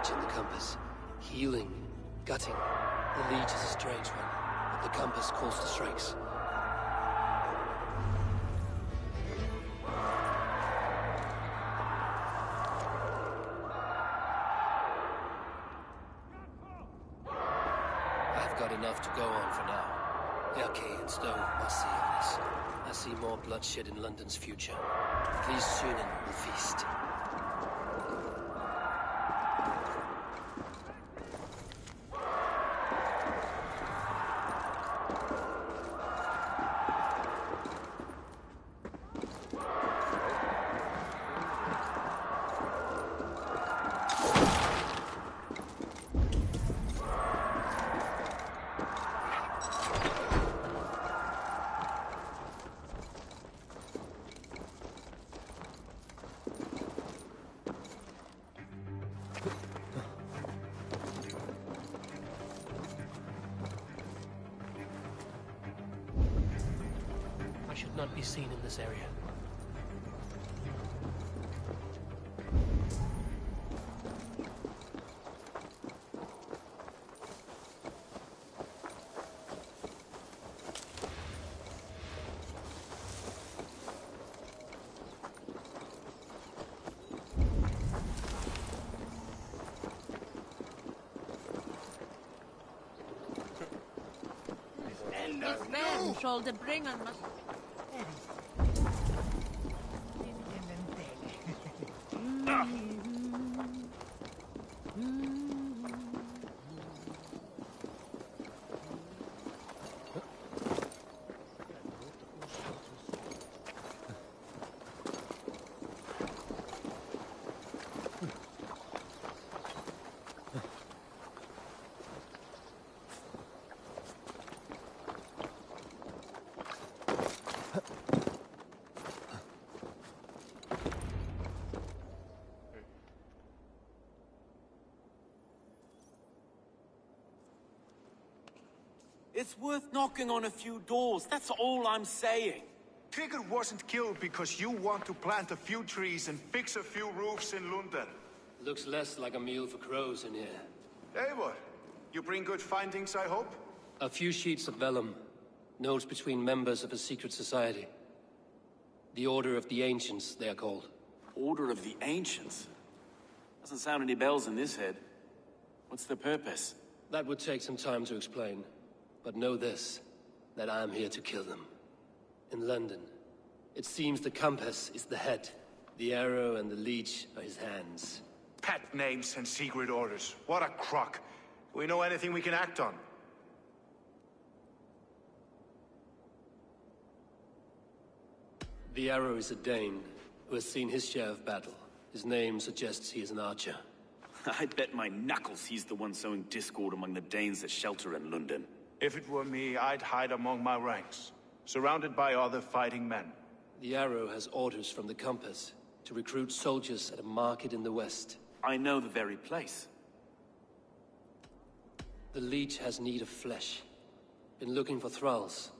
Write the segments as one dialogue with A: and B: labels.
A: Leech and the compass. Healing, gutting. The Leech is a strange one, but the compass calls the strikes. I've got enough to go on for now. Erke and Stowe must see all this. I see more bloodshed in London's future. At least Sunan will feast. Should not be seen in this area.
B: This man shall the bring on us.
C: It's worth knocking on a few doors, that's all I'm saying.
D: Tigger wasn't killed because you want to plant a few trees and fix a few roofs in London.
A: Looks less like a meal for crows in here.
D: Eivor, you bring good findings, I hope?
A: A few sheets of vellum. Notes between members of a secret society. The Order of the Ancients, they are called.
C: Order of the Ancients? Doesn't sound any bells in this head. What's the purpose?
A: That would take some time to explain. But know this, that I am here to kill them. In London, it seems the compass is the head. The arrow and the leech are his hands.
D: Pet names and secret orders. What a crock. Do we know anything we can act on?
A: The arrow is a Dane, who has seen his share of battle. His name suggests he is an archer.
C: I'd bet my knuckles he's the one sowing discord among the Danes that shelter in London.
D: If it were me, I'd hide among my ranks, surrounded by other fighting men.
A: The arrow has orders from the compass to recruit soldiers at a market in the west.
C: I know the very place.
A: The leech has need of flesh. Been looking for thralls,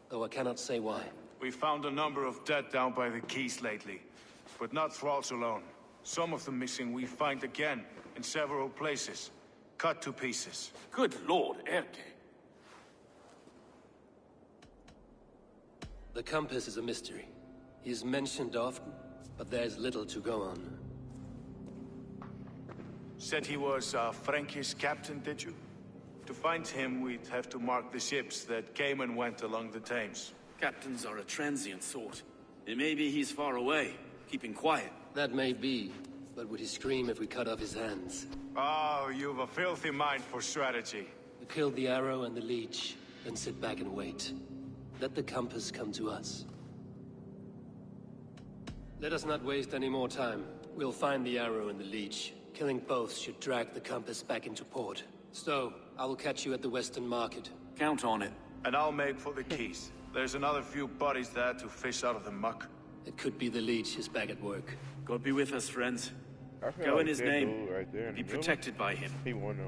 A: though I cannot say why.
D: We found a number of dead down by the quays lately, but not thralls alone. Some of the missing we find again in several places, cut to pieces.
C: Good lord, Erke.
A: The compass is a mystery. He is mentioned often, but there is little to go on.
D: Said he was a Frankish captain, did you? To find him, we'd have to mark the ships that came and went along the Thames.
C: Captains are a transient sort. It may be he's far away, keeping quiet.
A: That may be, but would he scream if we cut off his hands?
D: Oh, you've a filthy mind for strategy.
A: We kill the arrow and the leech, then sit back and wait. Let the compass come to us. Let us not waste any more time. We'll find the arrow and the leech. Killing both should drag the compass back into port. Stowe, I will catch you at the Western Market.
C: Count on it.
D: And I'll make for the quays. There's another few bodies there to fish out of the muck.
A: It could be the leech is back at work.
C: God be with us, friends.
E: I feel
C: Go
E: like
C: in his
E: that
C: name.
E: dude right there in
C: Be
E: the middle,
C: protected by him.
E: he won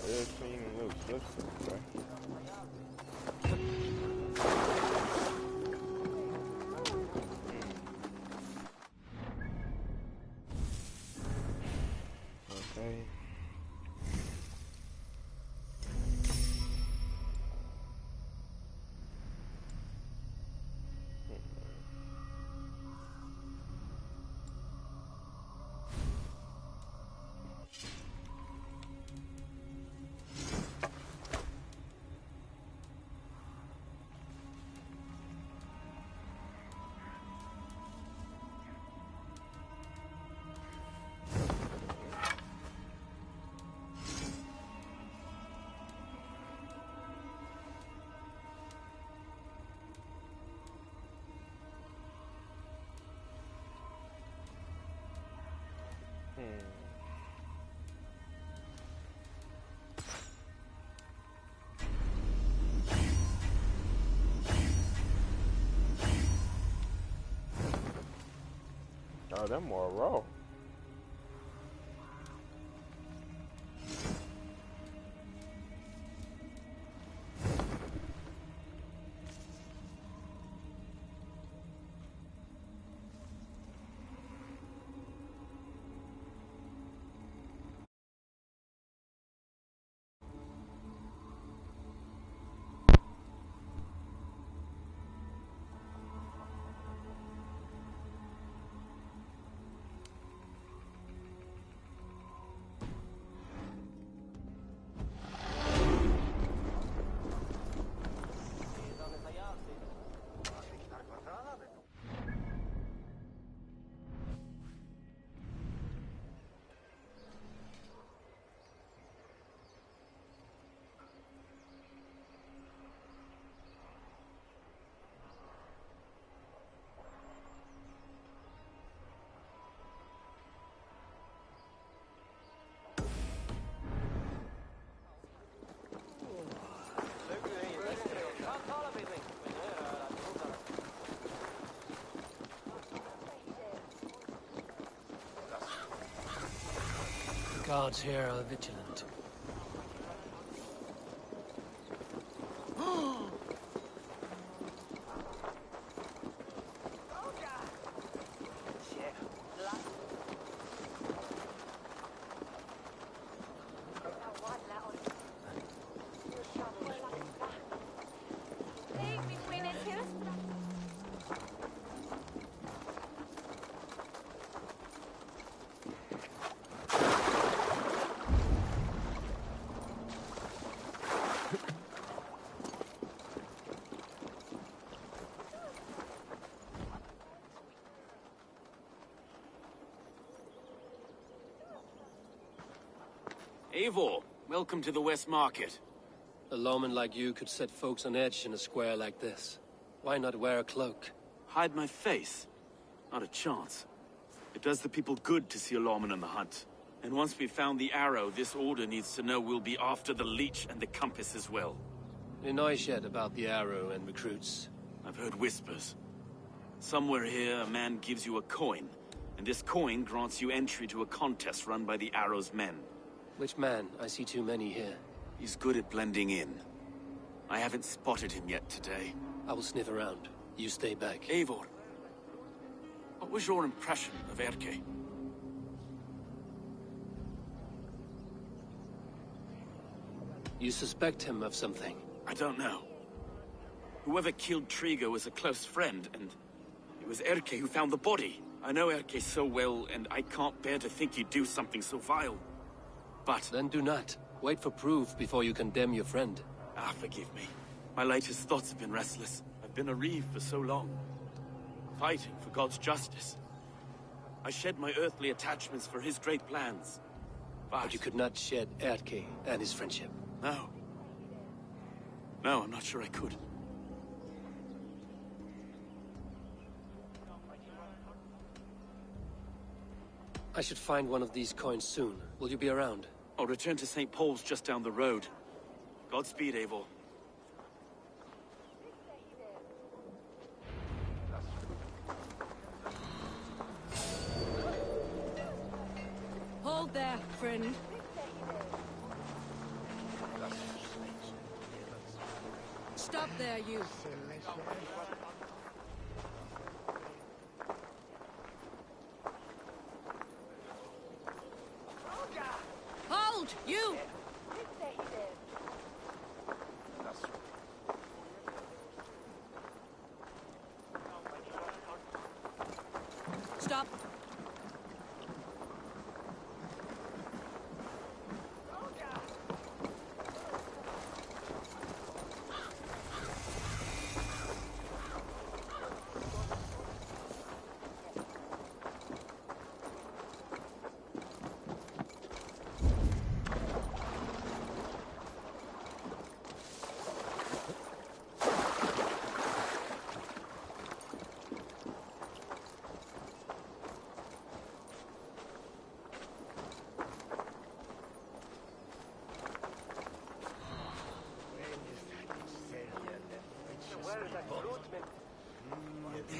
E: Everything looks suspect, right? Okay. Oh, them more raw.
A: The guards here are vigilant.
C: Eivor, welcome to the West Market.
A: A lawman like you could set folks on edge in a square like this. Why not wear a cloak?
C: Hide my face? Not a chance. It does the people good to see a lawman on the hunt. And once we've found the arrow, this order needs to know we'll be after the leech and the compass as well.
A: Any noise yet about the arrow and recruits?
C: I've heard whispers. Somewhere here, a man gives you a coin, and this coin grants you entry to a contest run by the arrow's men.
A: Which man? I see too many here.
C: He's good at blending in. I haven't spotted him yet today.
A: I will sniff around. You stay back.
C: Eivor, what was your impression of Erke?
A: You suspect him of something?
C: I don't know. Whoever killed Trigo was a close friend, and it was Erke who found the body. I know Erke so well, and I can't bear to think he'd do something so vile. But...
A: Then do not. Wait for proof before you condemn your friend.
C: Ah, forgive me. My latest thoughts have been restless. I've been a reeve for so long. Fighting for God's justice. I shed my earthly attachments for his great plans.
A: But you could not shed Erke and his friendship.
C: No. No, I'm not sure I could.
A: I should find one of these coins soon. Will you be around?
C: I'll return to St. Paul's just down the road. Godspeed, Eivor.
B: Hold there, friend. Stop there, you. Halt! You! Stop.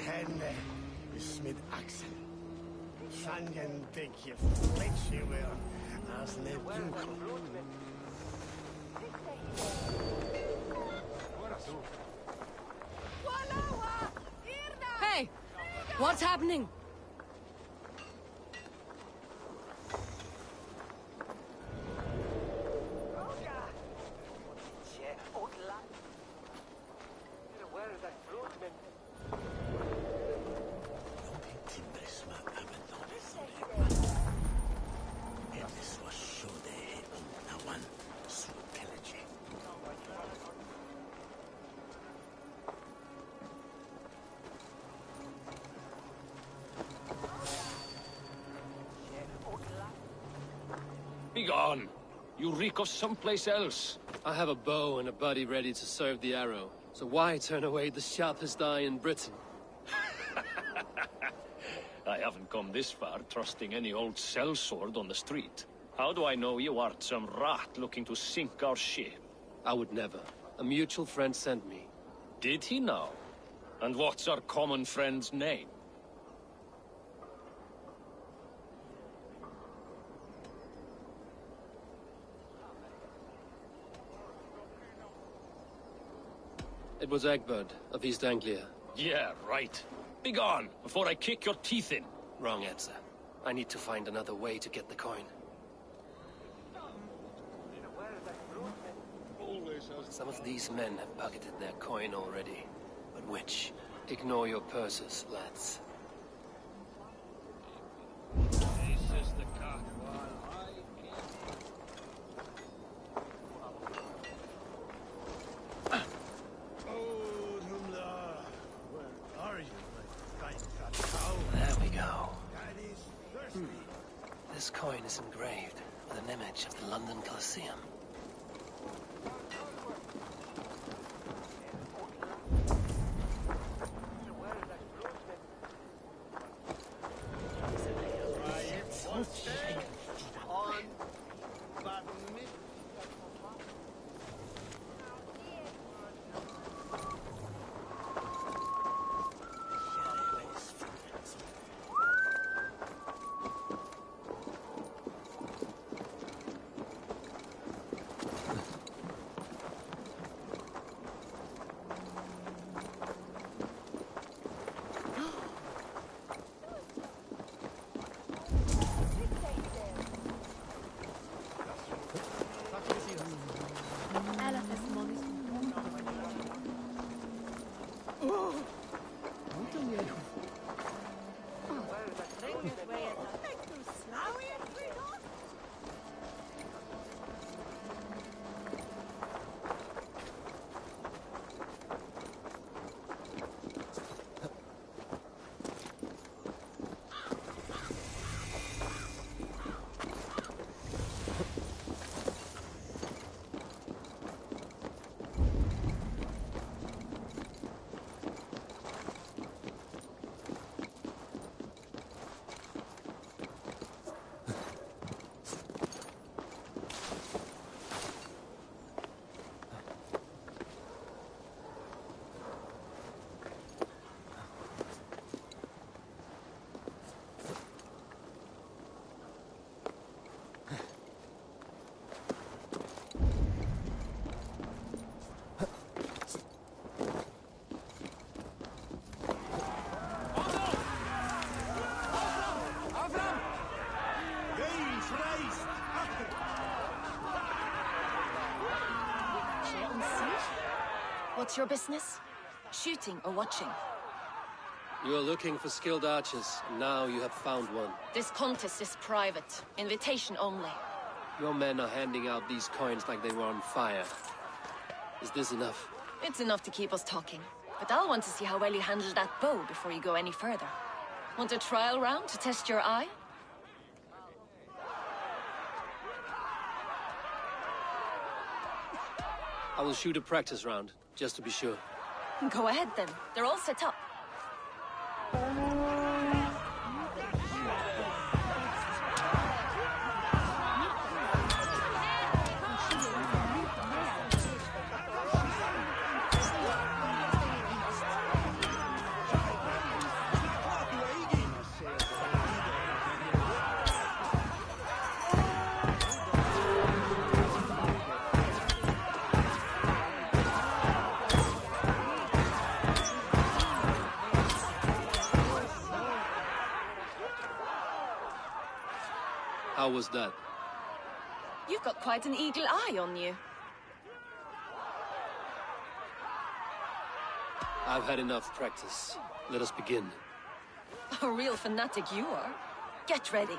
E: Henne is med Axel. Sangen denk je fletje weer als net
B: Hey! What's happening?
F: Begone! You reek of someplace else.
A: I have a bow and a buddy ready to serve the arrow. So why turn away the sharpest eye in Britain?
F: I haven't come this far trusting any old sellsword on the street. How do I know you aren't some rat looking to sink our ship?
A: I would never. A mutual friend sent me.
F: Did he now? And what's our common friend's name?
A: It was Egbert of East Anglia.
F: Yeah, right. Begone, before I kick your teeth in.
A: Wrong answer. I need to find another way to get the coin. Some of these men have pocketed their coin already. But which? Ignore your purses, lads.
F: This is the cat while I
A: There we go. This coin is engraved with an image of the London Colosseum.
G: What's your business? Shooting or watching?
A: You are looking for skilled archers, and now you have found one.
G: This contest is private. Invitation only.
A: Your men are handing out these coins like they were on fire. Is this enough?
G: It's enough to keep us talking. But I'll want to see how well you handle that bow before you go any further. Want a trial round to test your eye?
A: I will shoot a practice round, just to be sure.
G: Go ahead then. They're all set up.
A: How was that?
G: You've got quite an eagle eye on you.
A: I've had enough practice. Let us begin.
G: A real fanatic you are. Get ready.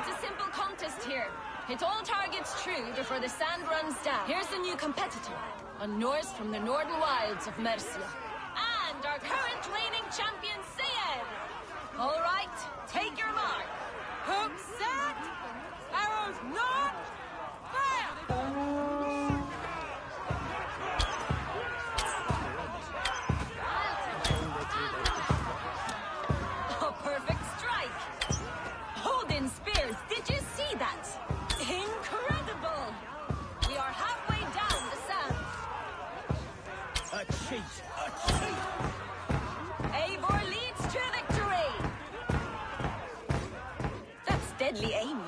G: It's a simple contest here. Hit all targets true before the sand runs down. Here's the new competitor. A Norse from the northern wilds of Mercia. And our current reigning champion, Seed. All right, take your mark.
B: Hook set! Arrows not! Fire!
G: A perfect strike! Odin spears, did you see that? Incredible! We are halfway down the sand.
E: A cheat! A cheat!
G: Eivor leads to victory! That's deadly aim.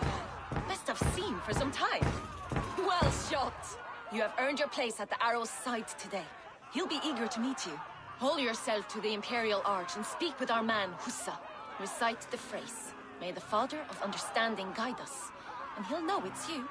G: Best I've seen for some time. Well shot! You have earned your place at the Arrow's side today. He'll be eager to meet you. Hold yourself to the Imperial Arch and speak with our man, Hussa. Recite the phrase. May the Father of Understanding guide us. And he'll know it's you.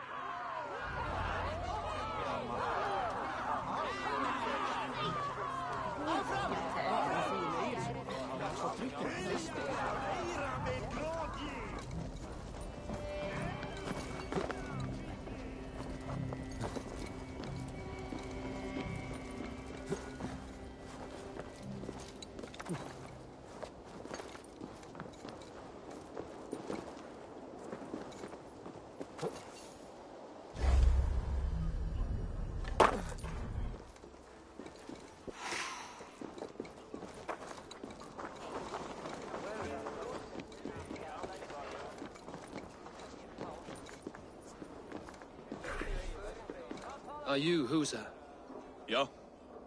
A: Are you Husa?
H: Yeah,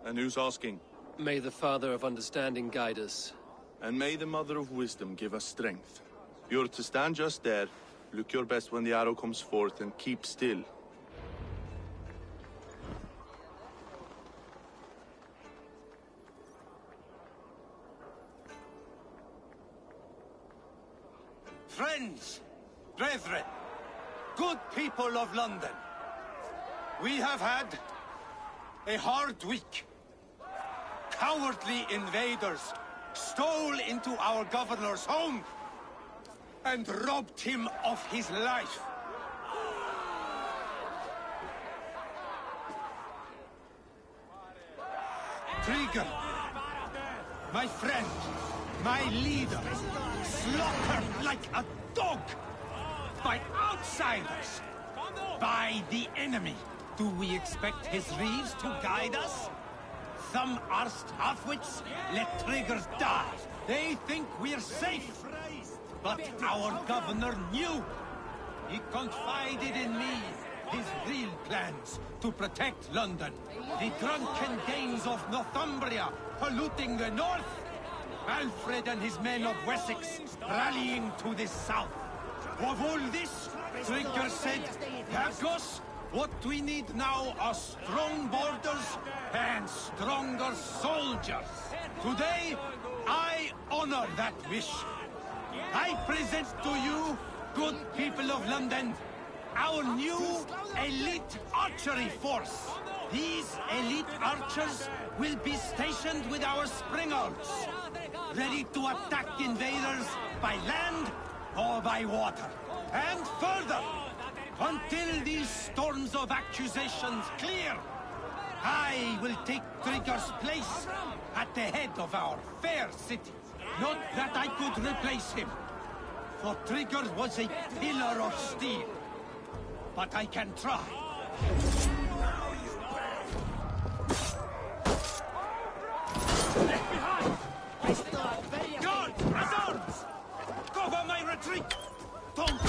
H: and who's asking?
A: May the Father of Understanding guide us.
H: And may the Mother of Wisdom give us strength. You're to stand just there, look your best when the arrow comes forth, and keep still.
I: Friends, brethren, good people of London, we have had a hard week. Cowardly invaders stole into our governor's home and robbed him of his life. Trigger, my friend, my leader, slaughtered like a dog by outsiders, by the enemy. Do we expect his reeves to guide us? Some arsed halfwits let Triggers die. They think we're safe. But our governor knew. He confided in me his real plans to protect London. The drunken Danes of Northumbria polluting the north. Alfred and his men of Wessex rallying to the south. Of all this, Trigger said, Hergos, what we need now are strong borders and stronger soldiers. Today, I honor that wish. I present to you, good people of London, our new elite archery force. These elite archers will be stationed with our springers, ready to attack invaders by land or by water. And further, until these storms of accusations clear, I will take Trigger's place at the head of our fair city. Not that I could replace him, for Trigger was a pillar of steel. But I can try. Left behind! Guards! Arms! Cover my retreat! Don't!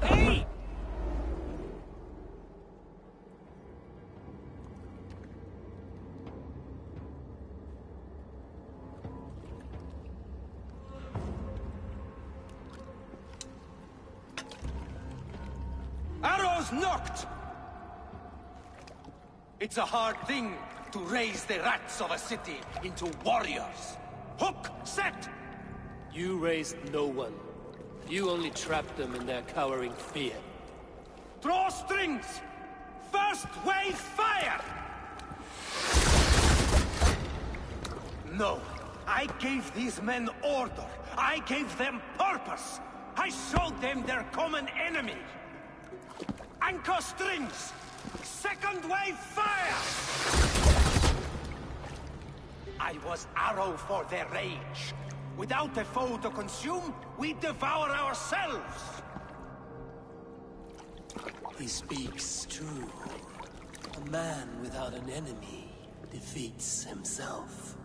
C: Hey!
I: Arrows knocked! It's a hard thing to raise the rats of a city into warriors. Hook set!
A: You raised no one. You only trapped them in their cowering fear.
I: Draw strings! First wave fire! No, I gave these men order. I gave them purpose. I showed them their common enemy. Anchor strings! Second wave fire! I was arrow for their rage. Without a foe to consume, we devour ourselves!
A: He speaks true. A man without an enemy defeats himself.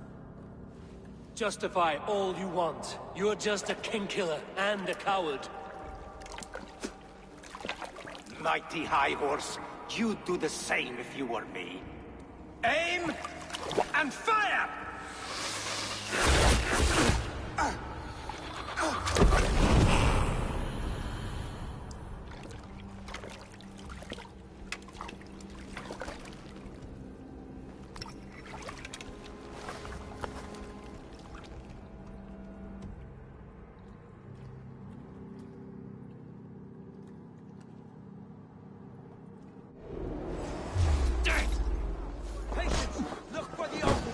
A: Justify all you want. You're just a king-killer and a coward.
I: Mighty High Horse, you'd do the same if you were me. Aim and fire! Patience! Look for the open!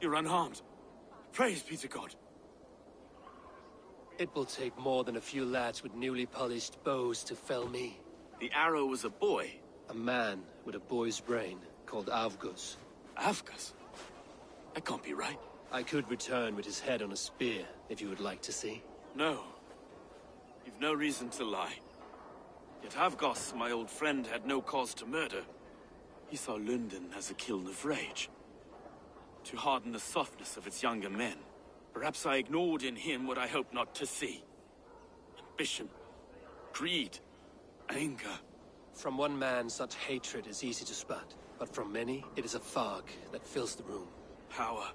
C: You're unharmed. Praise be to God.
A: It will take more than a few lads with newly polished bows to fell me.
C: The arrow was a boy.
A: A man with a boy's brain, called Avgus.
C: Avgus? That can't be right.
A: I could return with his head on a spear, if you would like to see.
C: No. You've no reason to lie. Yet Avgos, my old friend, had no cause to murder. He saw London as a kiln of rage. To harden the softness of its younger men. Perhaps I ignored in him what I hoped not to see. Ambition. Greed. Anger.
A: From one man, such hatred is easy to spot. But from many, it is a fog that fills the room.
C: Power.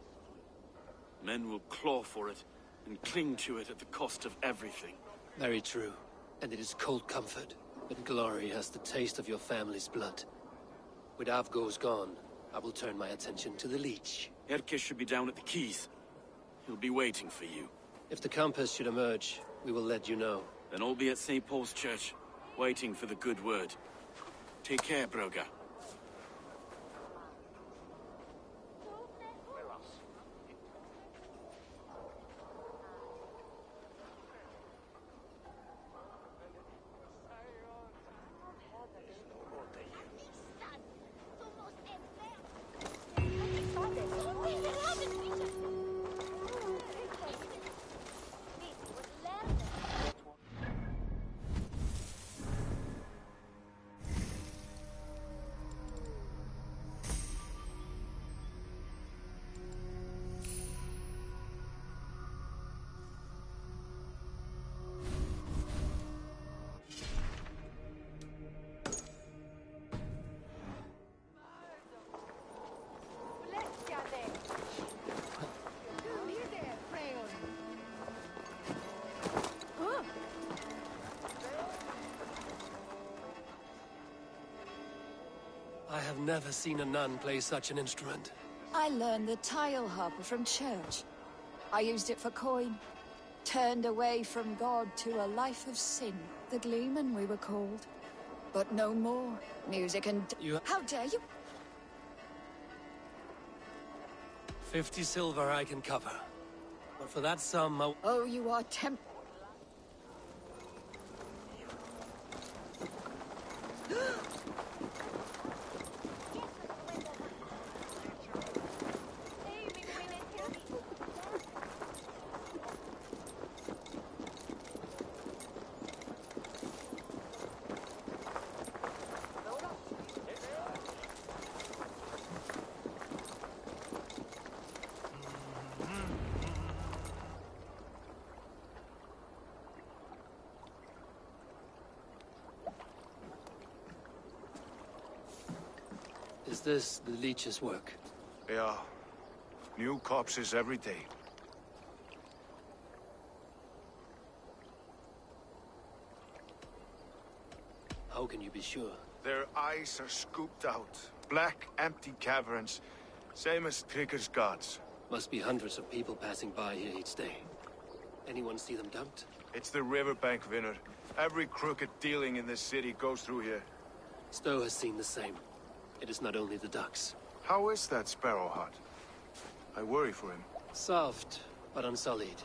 C: Men will claw for it, and cling to it at the cost of everything.
A: Very true. And it is cold comfort. But glory has the taste of your family's blood. With Avgos gone, I will turn my attention to the Leech.
C: Erke should be down at the quays. He'll be waiting for you.
A: If the compass should emerge, we will let you know.
C: Then I'll be at St. Paul's Church, waiting for the good word. Take care, Broga.
A: I have never seen a nun play such an instrument.
J: I learned the tile harper from church. I used it for coin. Turned away from God to a life of sin. The Gleeman, we were called. But no more. Music and... How dare you?
A: 50 silver I can cover. But for that sum,
J: Oh, you are
A: Is this the Leech's work?
D: Yeah. New corpses every day.
A: How can you be sure?
D: Their eyes are scooped out. Black, empty caverns. Same as Trigger's gods.
A: Must be hundreds of people passing by here each day. Anyone see them dumped?
D: It's the riverbank, Vinner. Every crooked dealing in this city goes through here.
A: Stowe has seen the same. It is not only the ducks.
D: How is that Sparrow hut? I worry for him.
A: Soft, but unsullied.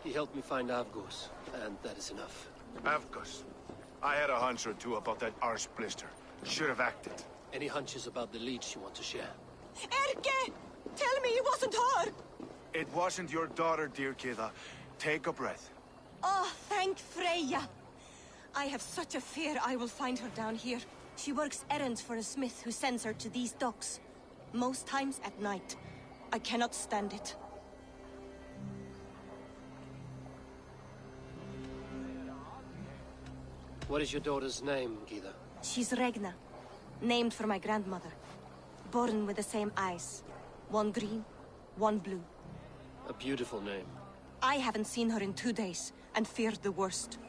A: He helped me find Avgos, and that is enough.
D: Avgos. I had a hunch or two about that arse blister. Should have acted.
A: Any hunches about the Leech you want to share?
B: Erke! Tell me it wasn't her!
D: It wasn't your daughter, dear Kida. Take a breath.
B: Oh, thank Freya. I have such a fear I will find her down here. She works errands for a smith who sends her to these docks. Most times at night. I cannot stand it.
A: What is your daughter's name, Gita?
B: She's Regna. Named for my grandmother. Born with the same eyes. One green, one blue.
A: A beautiful name.
B: I haven't seen her in 2 days, and feared the worst.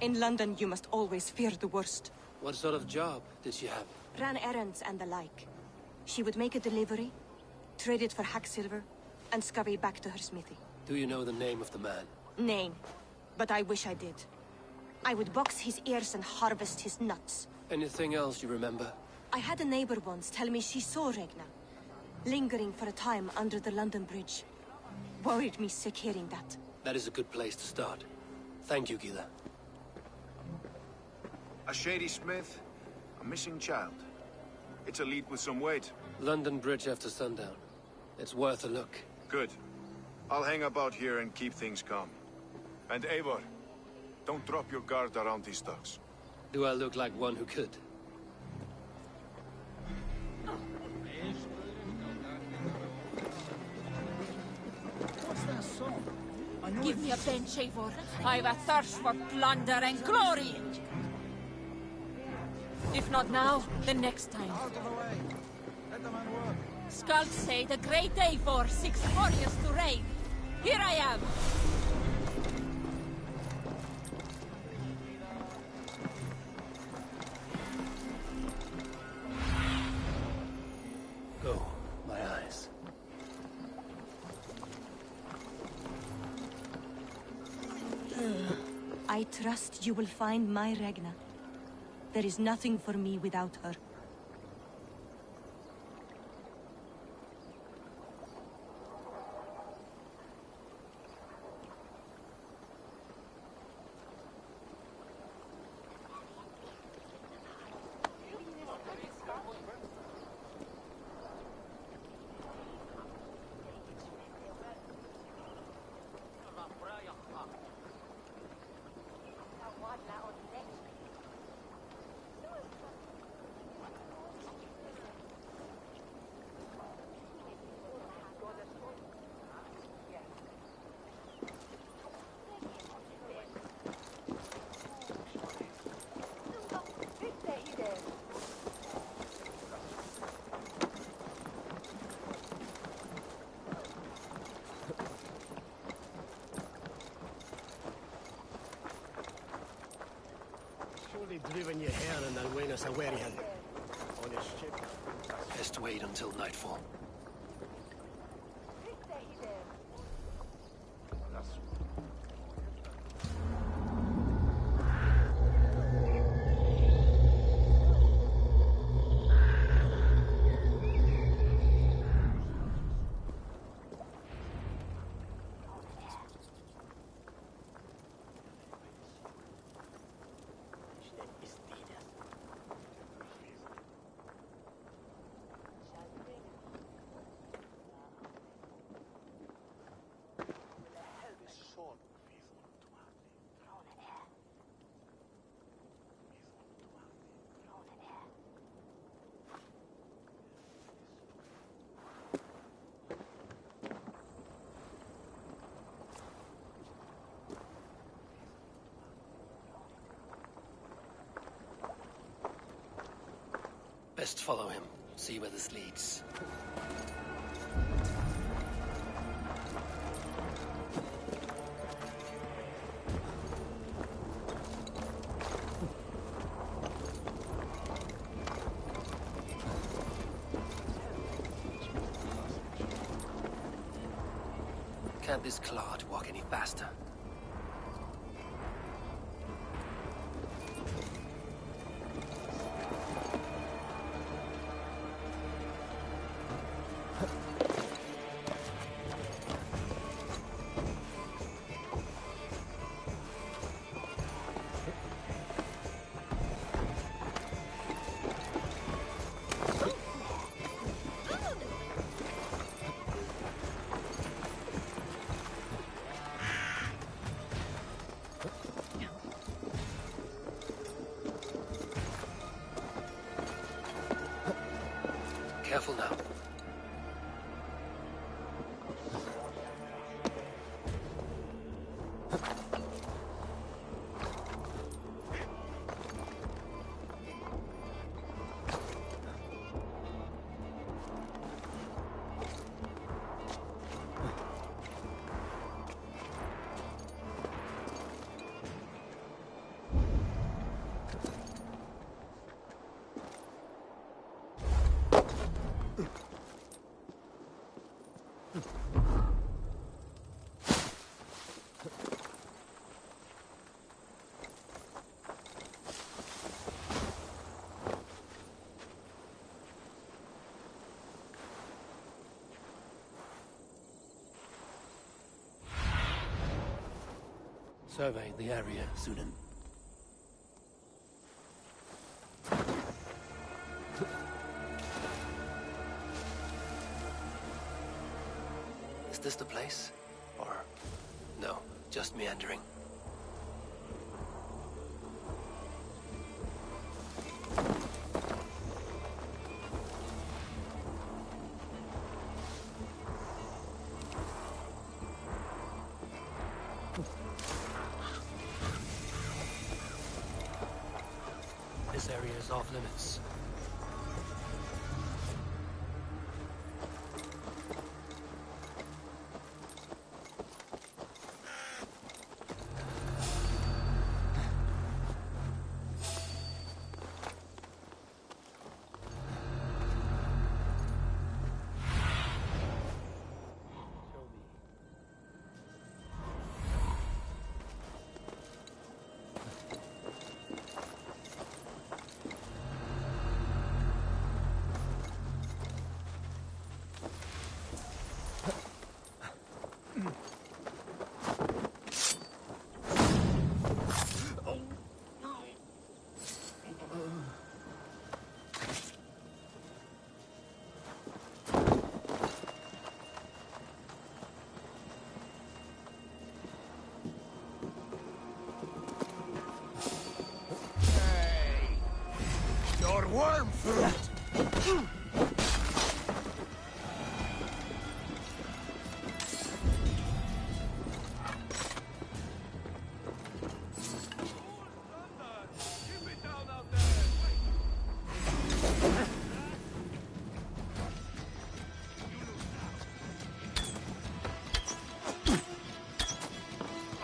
B: In London, you must always fear the worst.
A: What sort of job did she have?
B: Ran errands and the like. She would make a delivery, trade it for hack silver, and scurry back to her smithy.
A: Do you know the name of the man?
B: Name. But I wish I did. I would box his ears and harvest his nuts.
A: Anything else you remember?
B: I had a neighbor once tell me she saw Regna. lingering for a time under the London Bridge. Worried me sick hearing that.
A: That is a good place to start. Thank you, Gila.
D: A shady smith, a missing child. It's a lead with some weight.
A: London Bridge after sundown. It's worth a look.
D: Good. I'll hang about here and keep things calm. And Eivor, don't drop your guard around these docks.
A: Do I look like one who could?
J: Give me a bench, Eivor. I've a thirst for plunder and glory! If not now, then next time. Skulls say the great Eivor seeks warriors to raid. Here I am!
A: Go, my eyes.
B: I trust you will find my Regna. There is nothing for me without her.
E: Surely driven your hair and Alwenas a Werihan. On his ship.
A: Best wait until nightfall. Best follow him. See where this leads. Can't this clod walk any faster? Careful now. Survey the area, Sunan. Is this the place? Or... no, just meandering? This area is off limits.
I: Your worm fruit!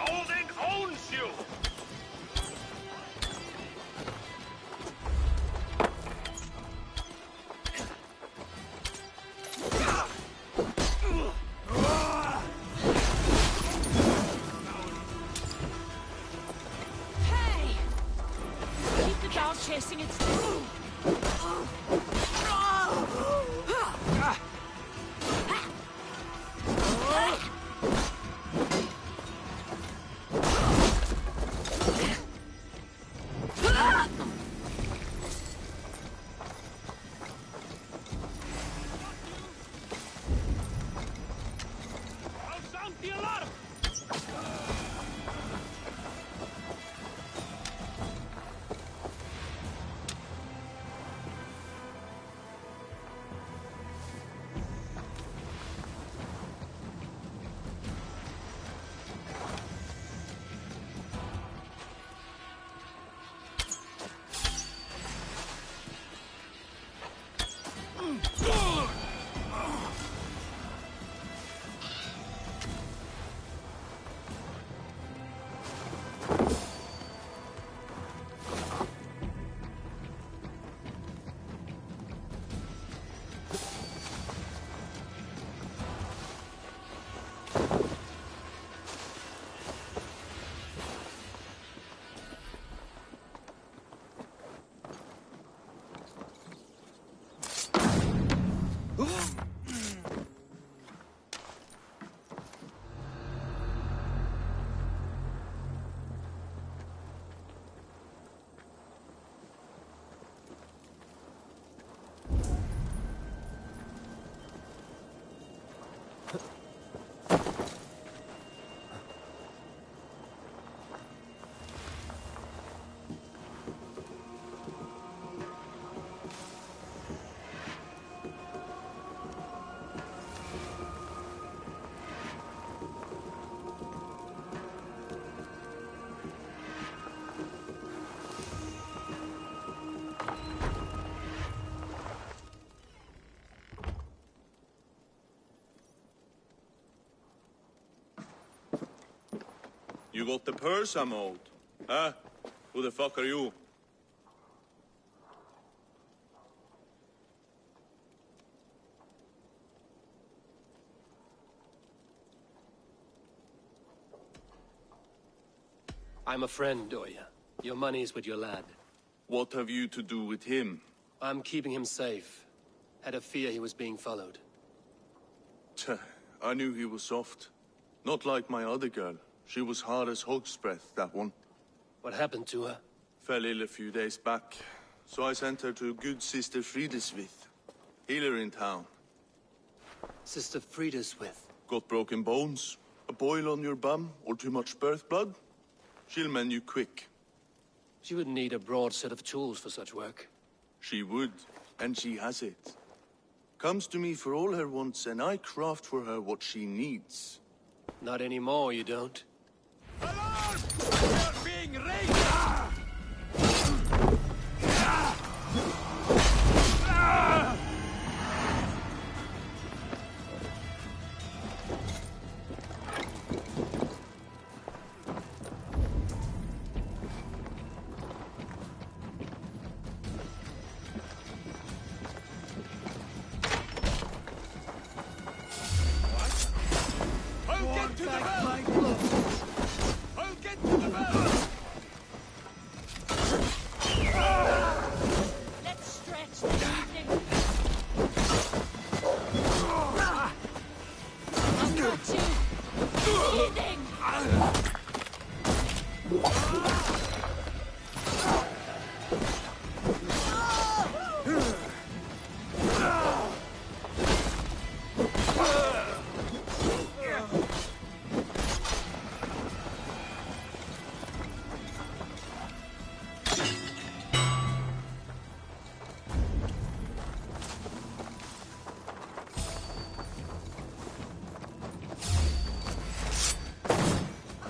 C: Odin owns you!
G: Hey! Keep the dog chasing its tail.
C: I'll sound the alarm!
H: You got the purse I'm owed? Huh? Who the fuck are you?
A: I'm a friend, Oya. Your money's with your lad.
H: What have you to do with him?
A: I'm keeping him safe. Had a fear he was being followed.
H: Tch, I knew he was soft. Not like my other girl. She was hard as hog's breath, that one.
A: What happened to her?
H: Fell ill a few days back, so I sent her to good Sister Frideswith, healer in town.
A: Sister Frideswith.
H: Got broken bones, a boil on your bum, or too much birth blood? She'll mend you quick.
A: She would need a broad set of tools for such work.
H: She would, and she has it. Comes to me for all her wants, and I craft for her what she needs.
A: Not anymore, you don't.
I: Alarm! We're being raided! I'll get to the bell! I'll get to the bell!
G: Let's stretch the evening. I've got you. Bleeding.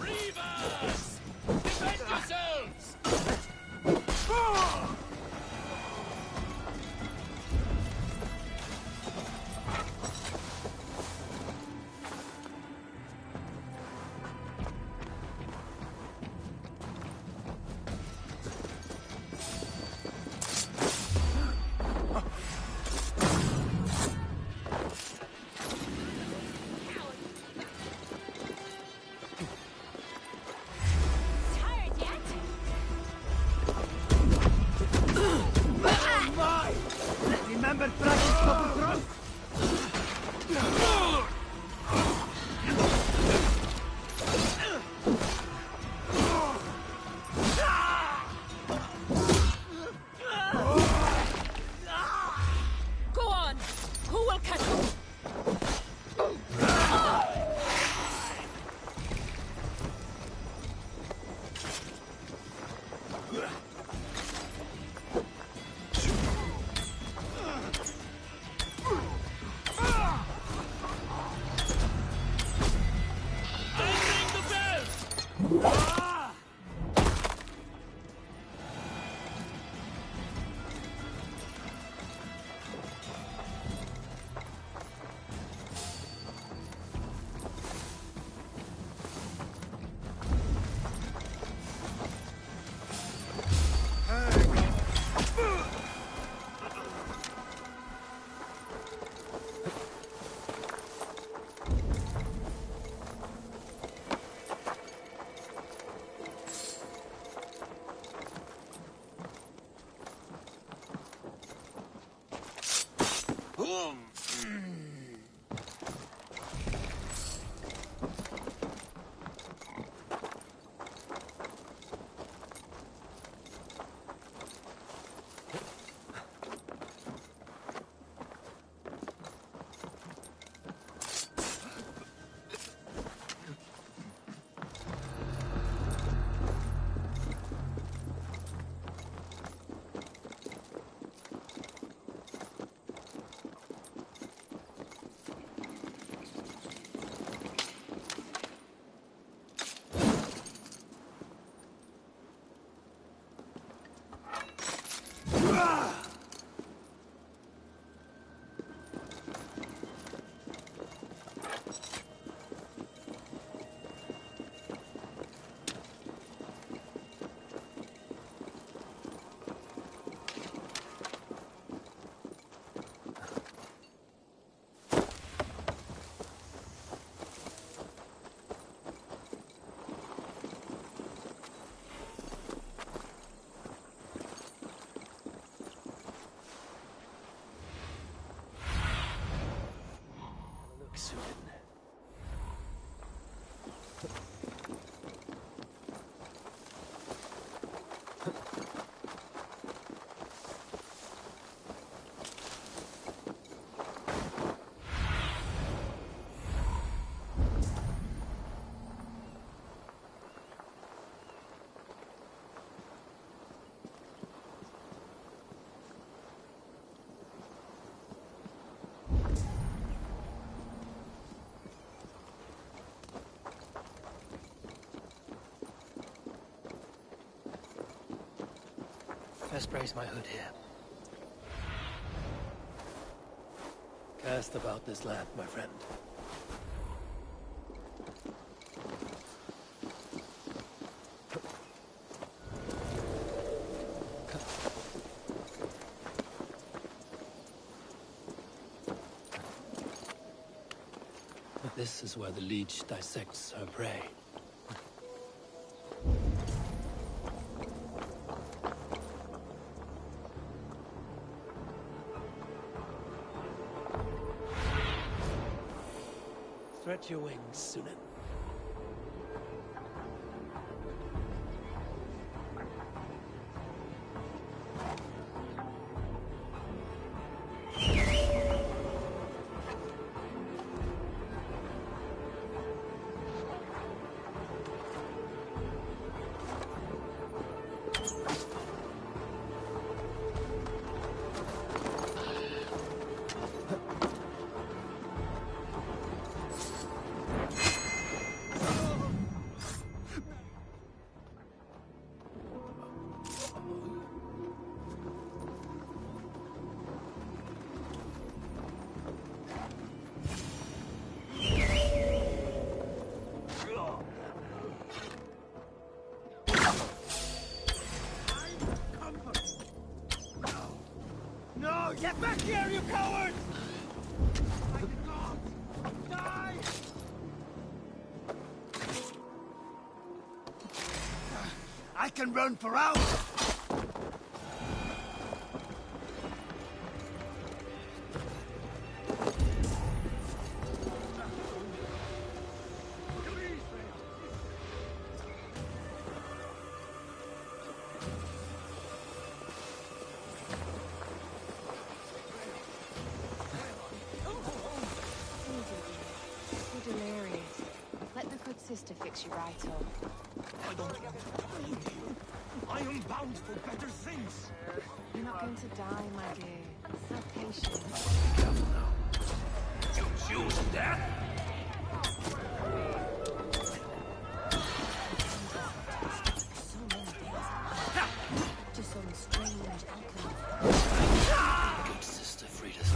F: Reavers! Defend yourselves!
G: Tired yet?
E: Remember practice double thrust?
G: Go on. Who will catch you?
F: I ring the bell!
A: Look soon. best raise my hood here. Cast about this land, my friend. This is where the leech dissects her prey. Stretch your wings, Sunan.
I: No! Get back here, you coward! I did not! Die! I can run for hours!
G: Sister fix you right up.
I: I don't want to die here. I am bound for better things.
G: You're not going to die, my dear. Have patience.
I: Be careful now. You choose death?
G: So many things. Just some strange alchemy.
A: Good sister freed us.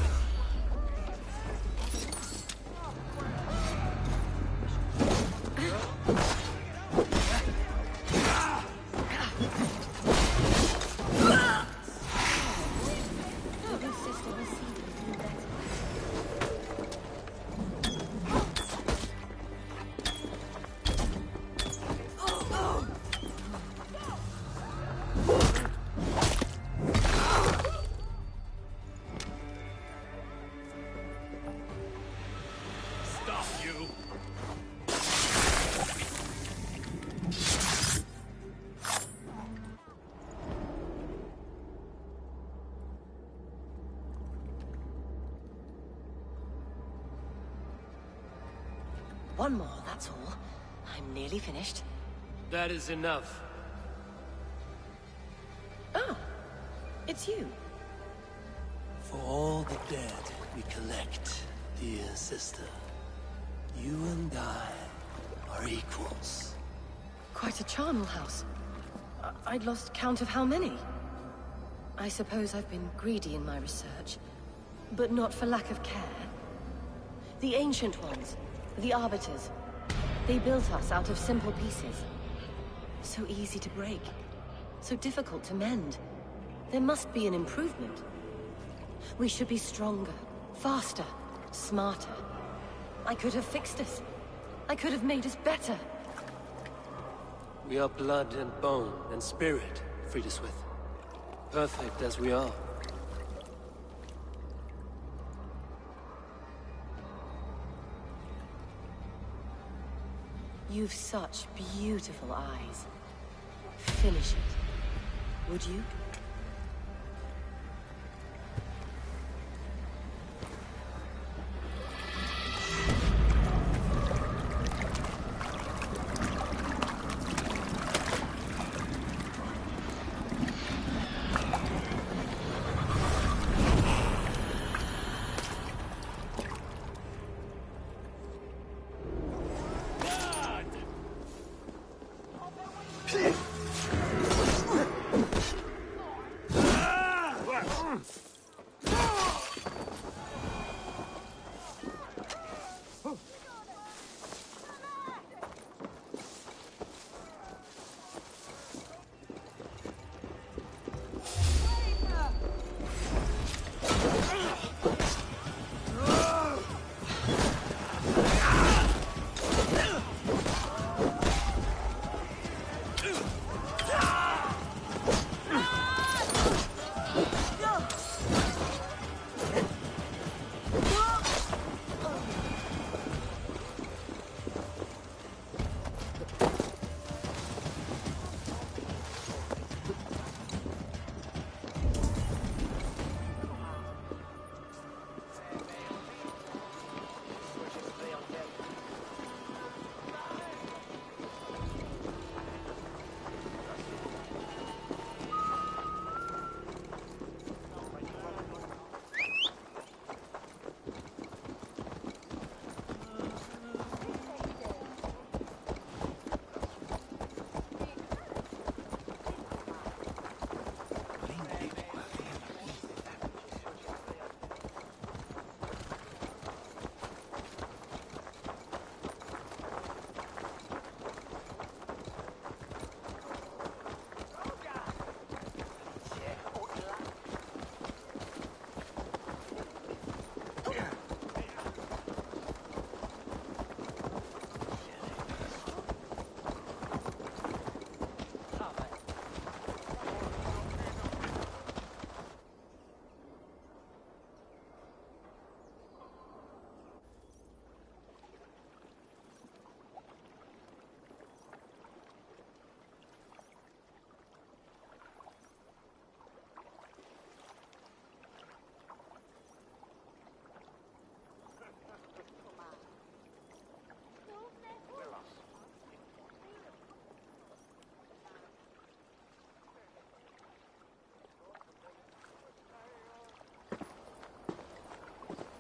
B: One more, that's all. I'm nearly finished.
A: That is enough.
B: Oh, it's you.
A: For all the dead we collect, dear sister, you and I are equals.
B: Quite a charnel house. I'd lost count of how many. I suppose I've been greedy in my research, but not for lack of care. The Ancient Ones, the Arbiters, they built us out of simple pieces. So easy to break, so difficult to mend. There must be an improvement. We should be stronger, faster, smarter. I could have fixed us. I could have made us better.
A: We are blood and bone and spirit, Friedeswith. Perfect as we are.
B: You've such beautiful eyes. Finish it, would you?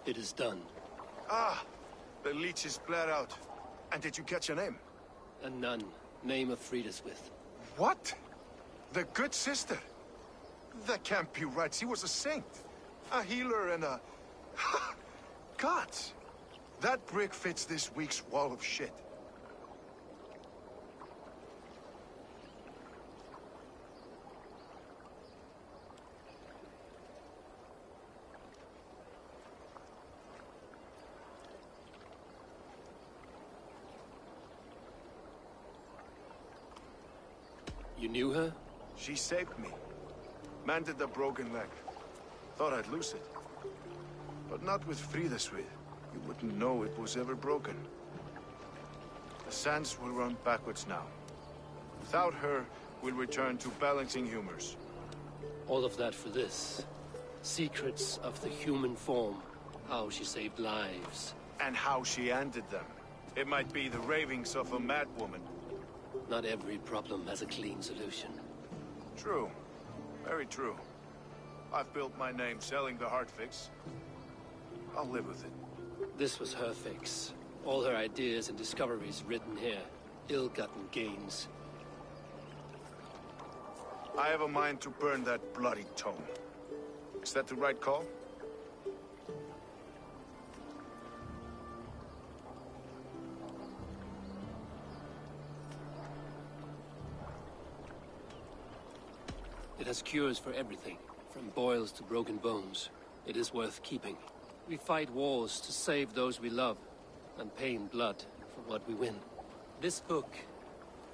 A: It is done.
D: Ah, the leech is bled out. And did you catch a name?
A: A nun, name of Friedeswith.
D: What? The good sister? That can't be right. She was a saint. A healer and a... Gods! That brick fits this week's wall of shit.
A: You knew her?
D: She saved me. Mended the broken leg. Thought I'd lose it. But not with Friedeswith. You wouldn't know it was ever broken. The sands will run backwards now. Without her, we'll return to balancing humors.
A: All of that for this. Secrets of the human form. How she saved lives.
D: And how she ended them. It might be the ravings of a madwoman.
A: Not every problem has a clean solution.
D: True. Very true. I've built my name selling the heart fix. I'll live with it.
A: This was her fix. All her ideas and discoveries written here. Ill-gotten gains.
D: I have a mind to burn that bloody tome. Is that the right call?
A: It has cures for everything, from boils to broken bones. It is worth keeping. We fight wars to save those we love, and pay in blood for what we win. This book,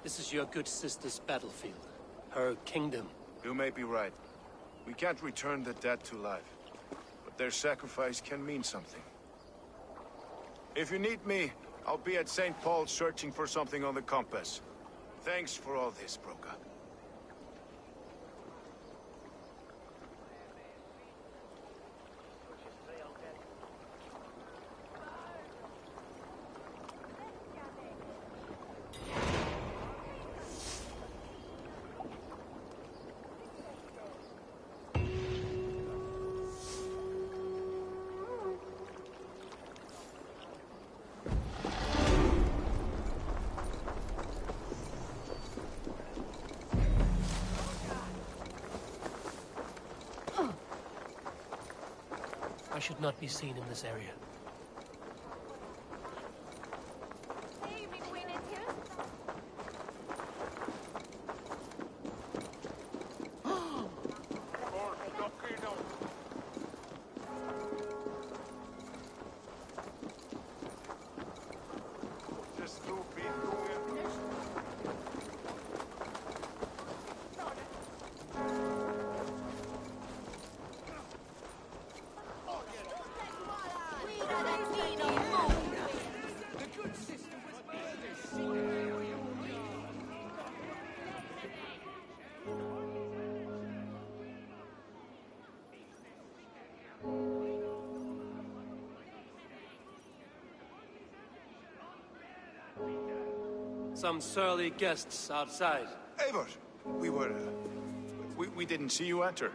A: this is your good sister's battlefield. Her kingdom.
D: You may be right. We can't return the dead to life. But their sacrifice can mean something. If you need me, I'll be at St. Paul's searching for something on the compass. Thanks for all this, Broca.
A: I should not be seen in this area. Some surly guests outside.
D: Eivor! We didn't see you enter.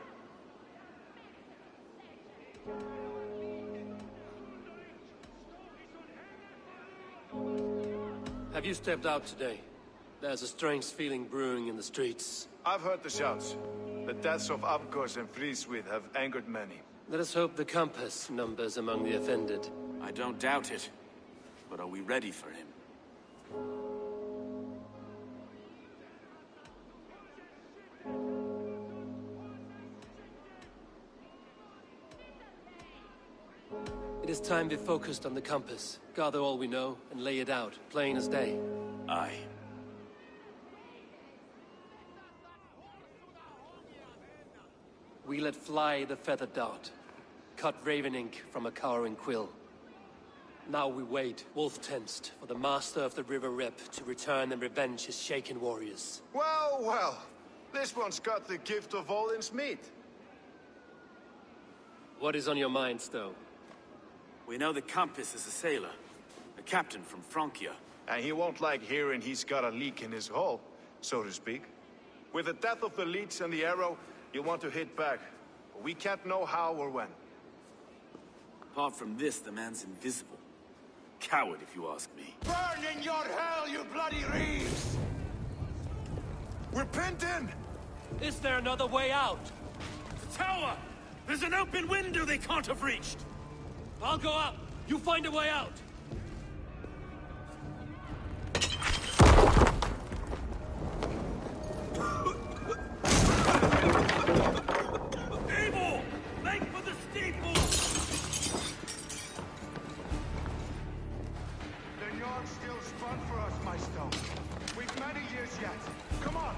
A: Have you stepped out today? There's a strange feeling brewing in the streets.
D: I've heard the shouts. The deaths of Abkos and Frieswith have angered many.
A: Let us hope the compass numbers among the offended.
C: I don't doubt it. But are we ready for him?
A: It is time we focused on the compass. Gather all we know and lay it out, plain as day.
C: Aye.
A: We let fly the feather dart. Cut raven ink from a cowering quill. Now we wait, wolf-tensed, for the master of the River Rep to return and revenge his shaken warriors.
D: Well, well. This one's got the gift of Odin's meat.
A: What is on your mind, Stowe?
C: We know the Compass is a sailor. A captain from Francia.
D: And he won't like hearing he's got a leak in his hull, so to speak. With the death of the leech and the arrow, you'll want to hit back. But we can't know how or when.
C: Apart from this, the man's invisible. Coward, if you ask me.
D: Burn in your hell, you bloody reeves! We're pent in!
A: Is there another way out?
C: The tower! There's an open window they can't have reached!
A: I'll go up. You find a way out.
C: Evil! Make for the steeple!
D: The yard's still spun for us, my stone. We've many years yet. Come on!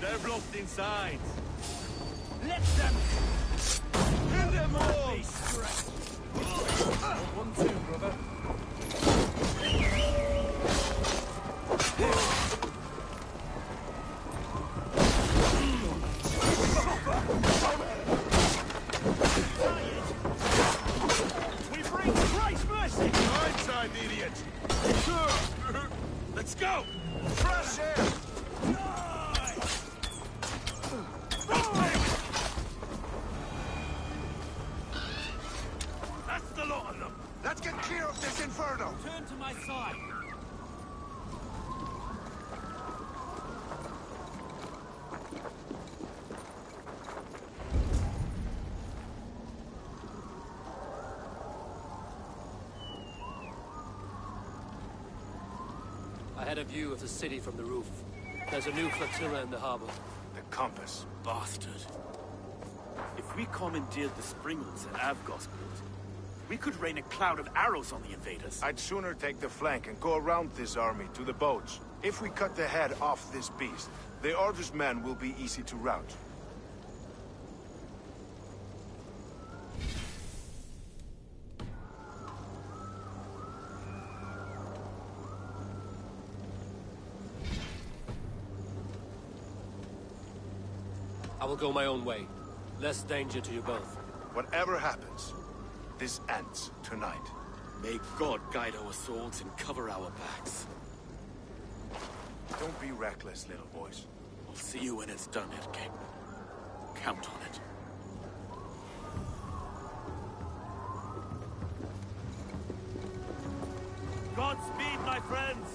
H: They're blocked inside.
C: Let them...
H: Kill them all!
I: One, two, brother.
C: We bring Christ's mercy!
D: Blindside, idiot!
C: Let's go!
D: Fresh air!
C: That's the lot of them!
D: Let's get clear of this inferno!
C: Turn to my side!
A: I had a view of the city from the roof. There's a new flotilla in the harbor.
D: The compass.
C: Bastard. If we commandeered the Springles at Avgosport, we could rain a cloud of arrows on the invaders.
D: I'd sooner take the flank and go around this army to the boats. If we cut the head off this beast, the Order's men will be easy to rout.
A: I will go my own way. Less danger to you both.
D: Whatever happens, this ends tonight.
C: May God guide our swords and cover our backs.
D: Don't be reckless, little boys.
C: I'll see you when it's done, Erke. Count on it. Godspeed, my friends!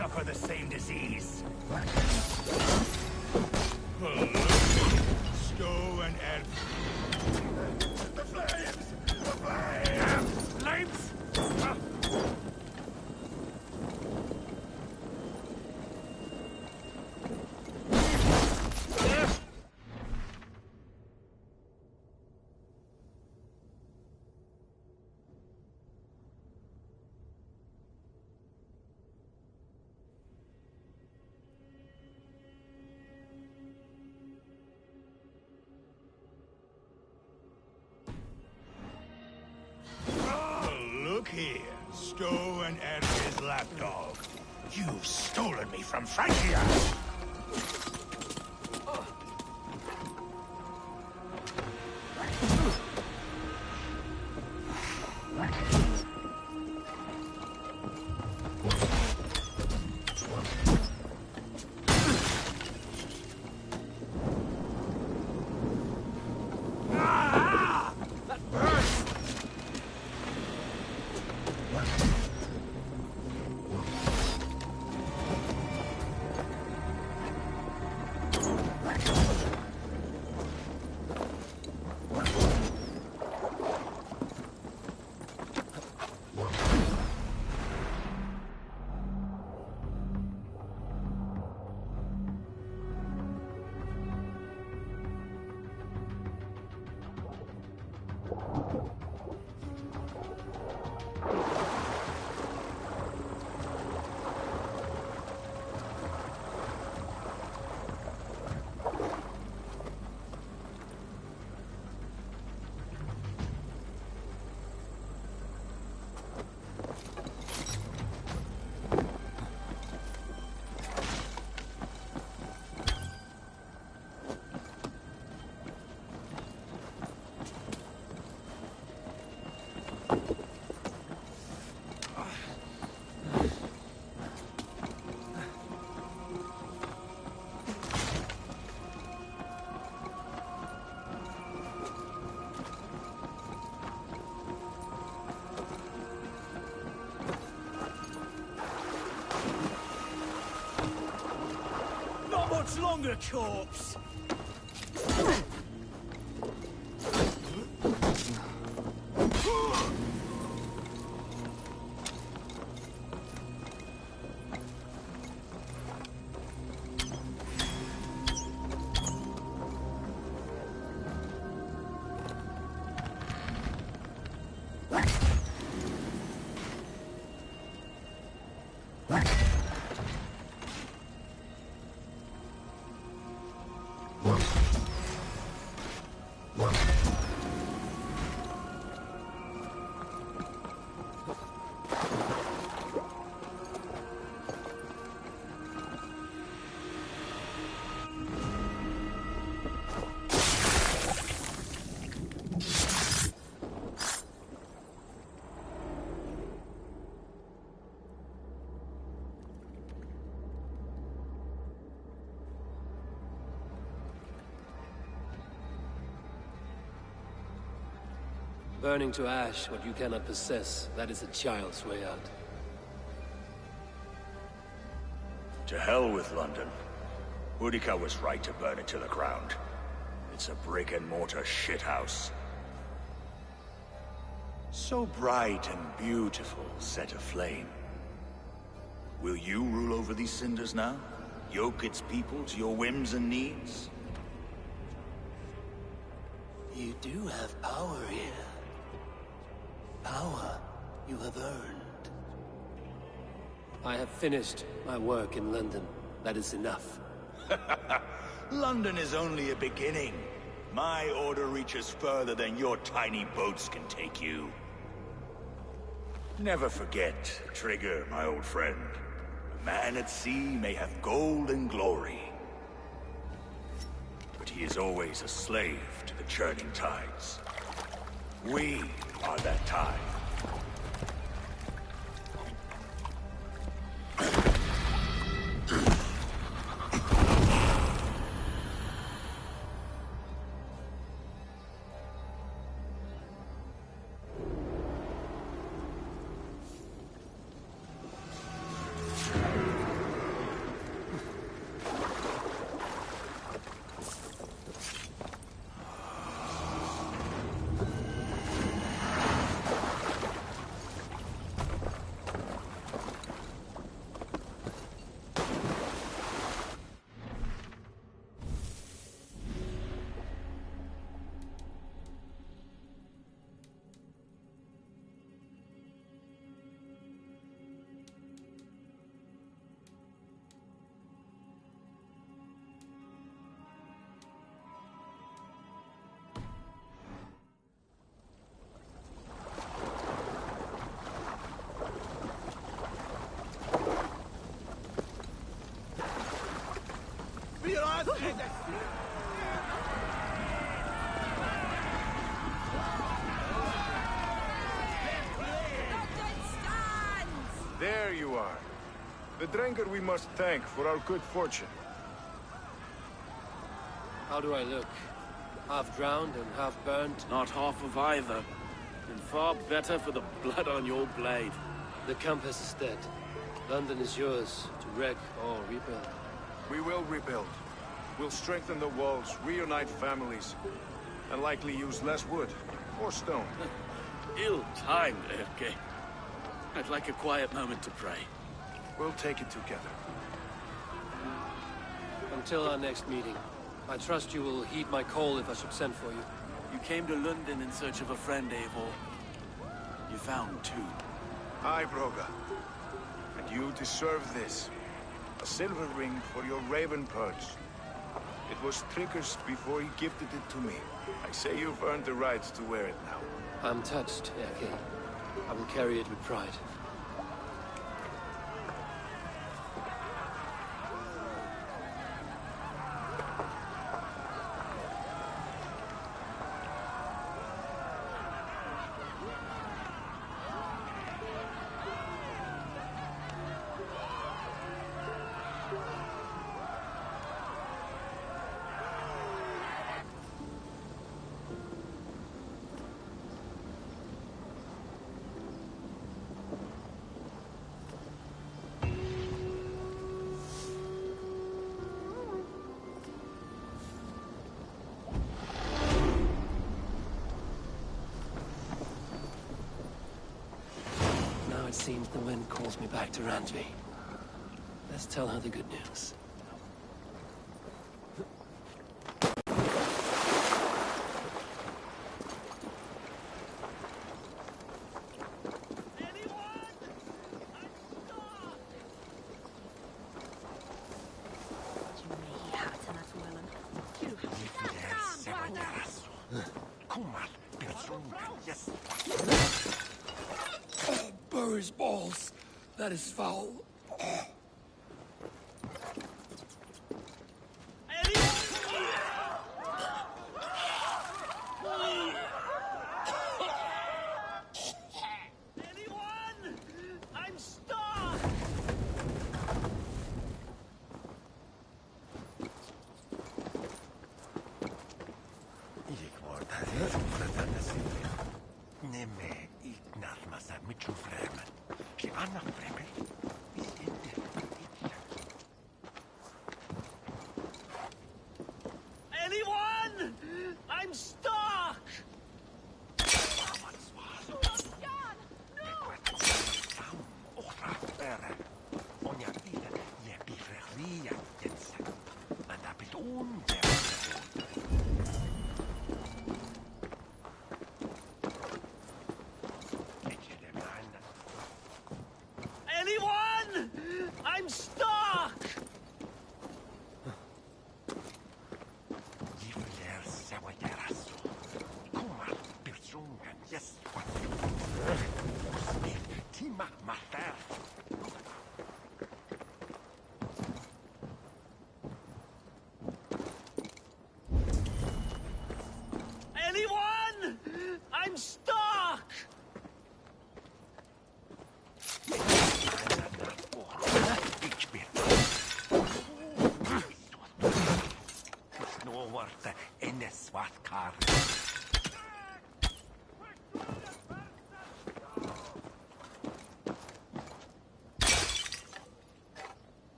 I: suffer the same disease. Stow and Elf.
D: The flames! The flames!
I: Flames? Look here, Stow and Erke's lapdog. You've stolen me from Francia! Much longer, corpse!
A: Burning to ash what you cannot possess, that is a child's way out.
K: To hell with London. Boudica was right to burn it to the ground. It's a brick-and-mortar shithouse. So bright and beautiful, set aflame. Will you rule over these cinders now? Yoke its people to your whims and needs?
A: You do have power here. Power you have earned. I have finished my work in London. That is enough.
K: London is only a beginning. My order reaches further than your tiny boats can take you. Never forget, Trigger, my old friend. A man at sea may have gold and glory, but he is always a slave to the churning tides. We are that tide.
D: There you are. The drinker we must thank for our good fortune.
A: How do I look? Half drowned and half burnt?
C: Not half of either. And far better for the blood on your blade.
A: The compass is dead. London is yours, to wreck or rebuild.
D: We will rebuild. We'll strengthen the walls, reunite families, and likely use less wood or stone.
C: Ill-timed, Erke. I'd like a quiet moment to pray.
D: We'll take it together.
A: Until our next meeting, I trust you will heed my call if I should send for you.
C: You came to London in search of a friend, Eivor. You found two.
D: Aye, Broga. And you deserve this. A silver ring for your raven pearls. It was Trigger's before he gifted it to me. I say you've earned the right to wear it now.
A: I'm touched, Erke. I will carry it with pride. It seems the wind calls me back to Randvi. Let's tell her the good news. His balls. That is foul.
I: Anyone? I'm stuck! Anyone? I'm stuck! Anyone? I'm stuck!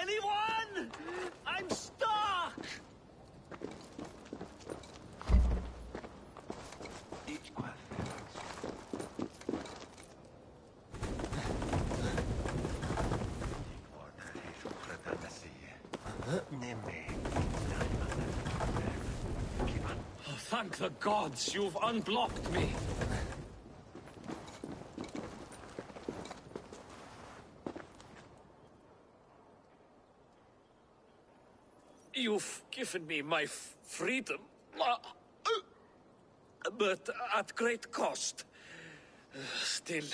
I: Anyone? I'm stuck! Anyone? I'm stuck!
F: Oh, thank the gods, you've unblocked me. You've given me my freedom, but at great cost. Still,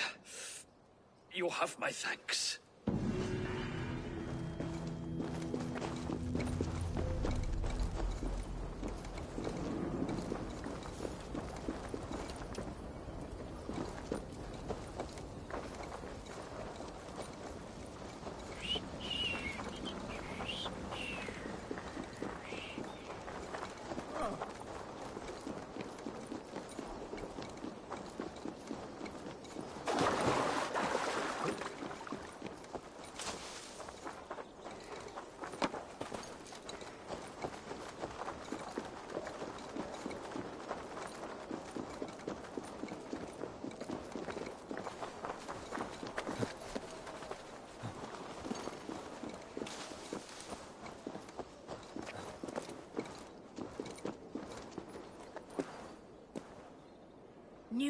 F: you have my thanks.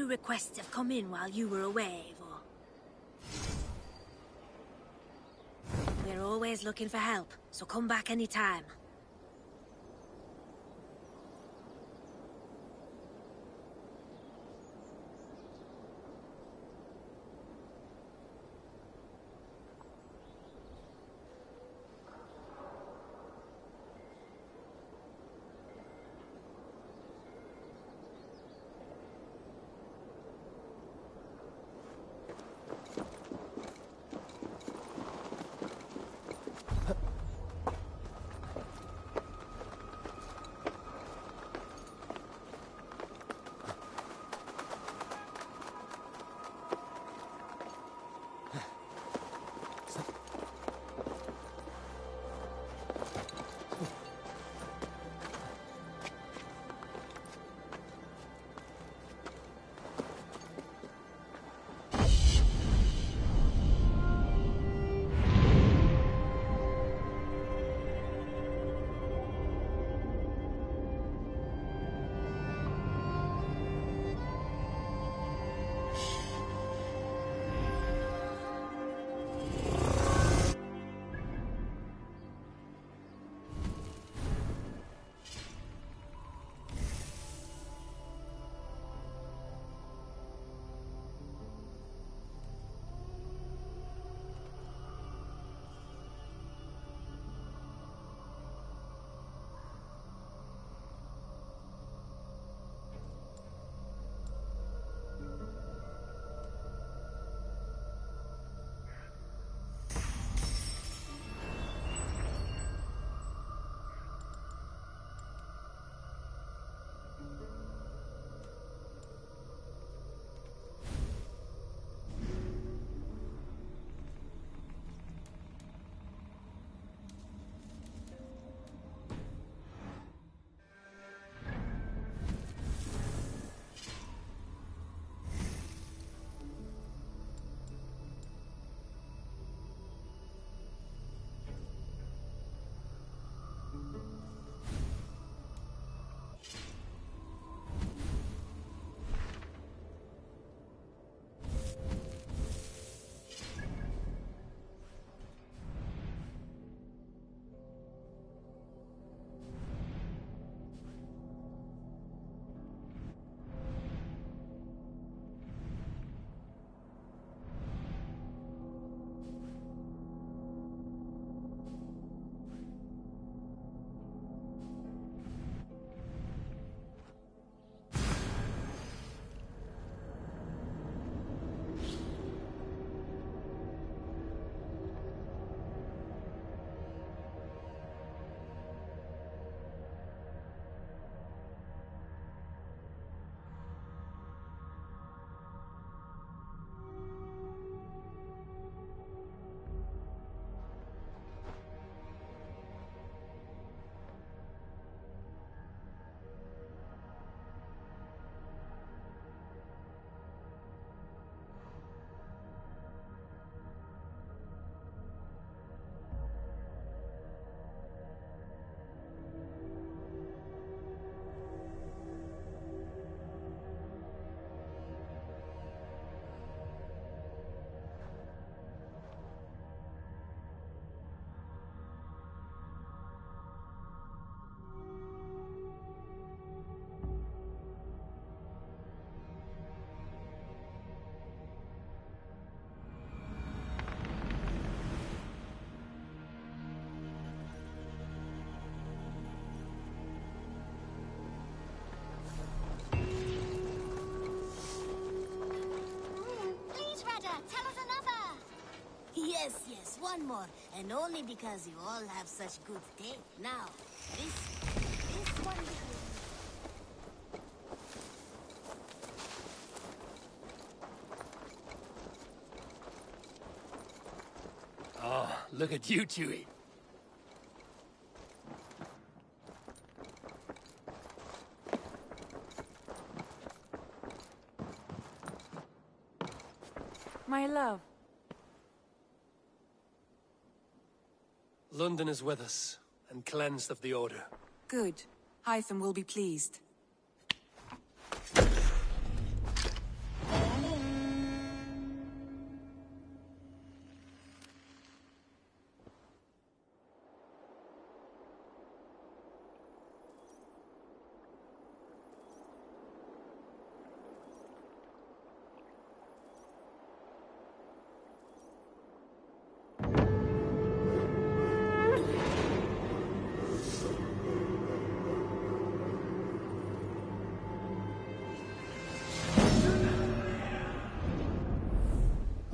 L: requests have come in while you were away, Eivor? We're always looking for help, so come back anytime.
M: Yes, one more. And only because you all have such good taste. Now, this one...
A: Oh, look at you, Chewie.
N: My love.
A: London is with us, and cleansed of the Order.
N: Good. Hytham will be pleased.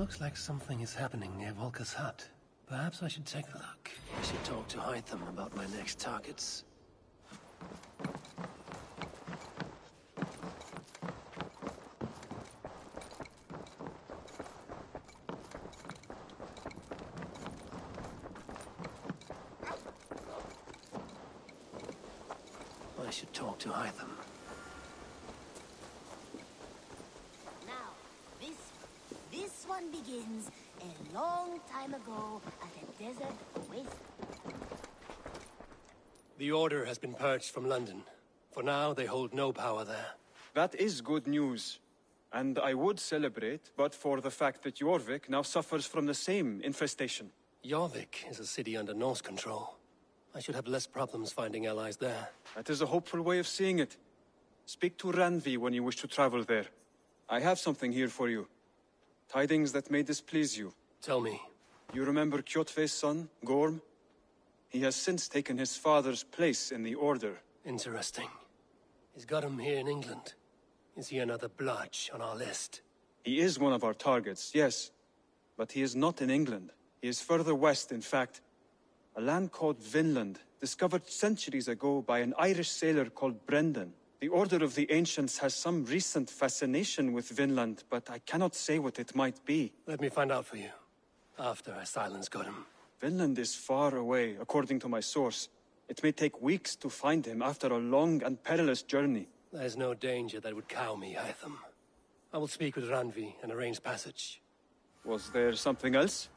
A: Looks like something is happening near Volker's hut. Perhaps I should take a look. I should talk to Hytham about my next targets. I should talk to Hytham.
M: Now, this one begins a long time ago at a desert oasis.
A: The Order has been purged from London. For now, they hold no power there.
N: That is good news. And I would celebrate, but for the fact that Jorvik now suffers from the same infestation.
A: Jorvik is a city under Norse control. I should have less problems finding allies there.
N: That is a hopeful way of seeing it. Speak to Ranvi when you wish to travel there. I have something here for you. Tidings that may displease you.
A: Tell me.
N: You remember Kjotve's son, Gorm? He has since taken his father's place in the Order.
A: Interesting. He's got him here in England. Is he another blotch on our list?
N: He is one of our targets, yes. But he is not in England. He is further west, in fact. A land called Vinland, discovered centuries ago by an Irish sailor called Brendan. The Order of the Ancients has some recent fascination with Vinland, but I cannot say what it might be.
A: Let me find out for you, after I silence Godham.
N: Vinland is far away, according to my source. It may take weeks to find him after a long and perilous journey.
A: There's no danger that would cow me, Hytham. I will speak with Ranvi and arrange passage.
N: Was there something else?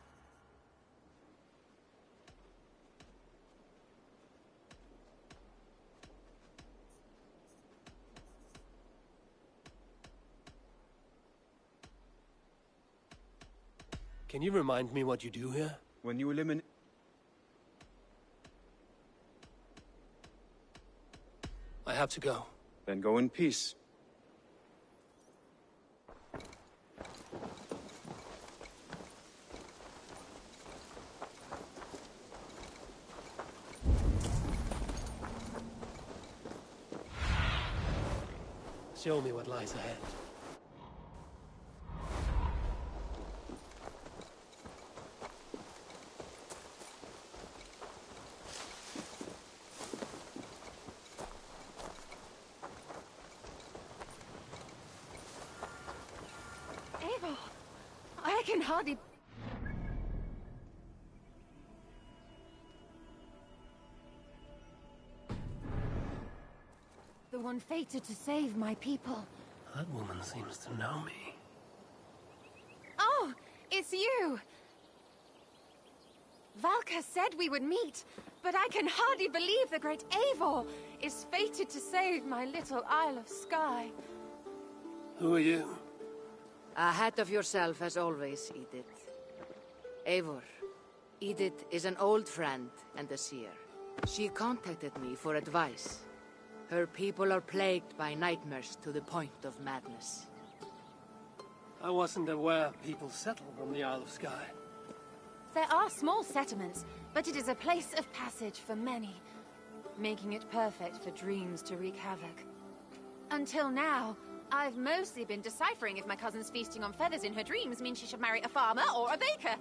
A: Can you remind me what you do here?
N: When you eliminate...
A: I have to go.
N: Then go in peace.
A: Show me what lies ahead.
O: I can hardly... The one fated to save my people.
A: That woman seems to know me.
O: Oh, it's you! Valka said we would meet, but I can hardly believe the great Eivor is fated to save my little Isle of Skye.
A: Who are you?
P: Ahead of yourself as always, Edith. Eivor. Edith is an old friend and a seer. She contacted me for advice. Her people are plagued by nightmares to the point of madness.
A: I wasn't aware people settled on the Isle of Skye.
O: There are small settlements, but it is a place of passage for many, making it perfect for dreams to wreak havoc. Until now, I've mostly been deciphering if my cousin's feasting on feathers in her dreams means she should marry a farmer or a baker.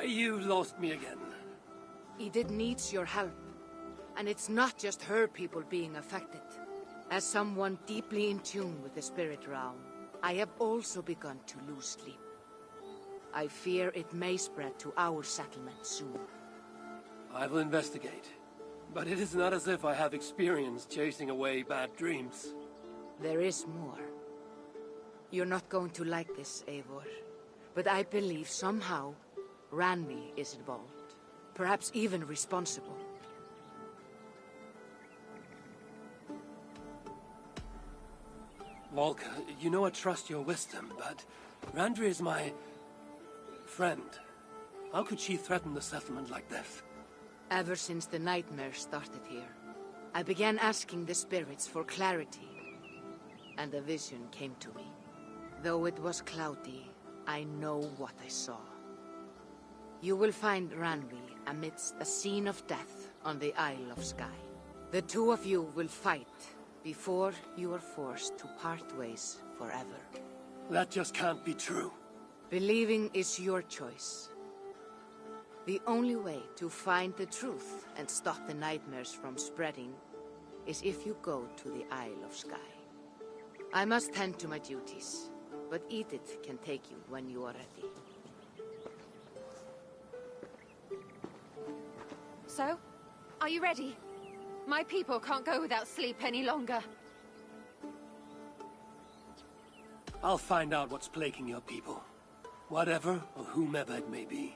A: You lost me again.
P: Edith needs your help. And it's not just her people being affected. As someone deeply in tune with the spirit realm, I have also begun to lose sleep. I fear it may spread to our settlement soon.
A: I will investigate. But it is not as if I have experience chasing away bad dreams.
P: There is more. You're not going to like this, Eivor. But I believe somehow Ranvi is involved. Perhaps even responsible.
A: Volker, you know I trust your wisdom, but Randri is my... friend. How could she threaten the settlement like this?
P: Ever since the nightmare started here, I began asking the spirits for clarity, and a vision came to me. Though it was cloudy, I know what I saw. You will find Ranvi amidst a scene of death on the Isle of Skye. The two of you will fight before you are forced to part ways forever.
A: That just can't be true.
P: Believing is your choice. The only way to find the truth and stop the nightmares from spreading is if you go to the Isle of Skye. I must tend to my duties, but Edith can take you when you are ready.
O: So, are you ready? My people can't go without sleep any longer.
A: I'll find out what's plaguing your people. Whatever or whomever it may be.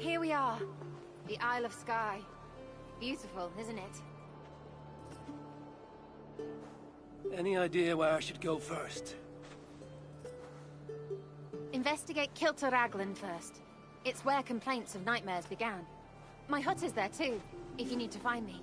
O: Here we are. The Isle of Skye. Beautiful, isn't it?
A: Any idea where I should go first?
O: Investigate Kilter Raglan first. It's where complaints of nightmares began. My hut is there too, if you need to find me.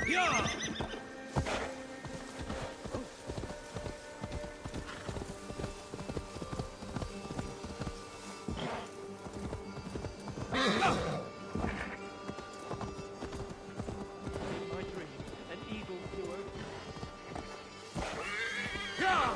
I: Yeah!
F: My dream, an eagle flew over.
I: Yeah!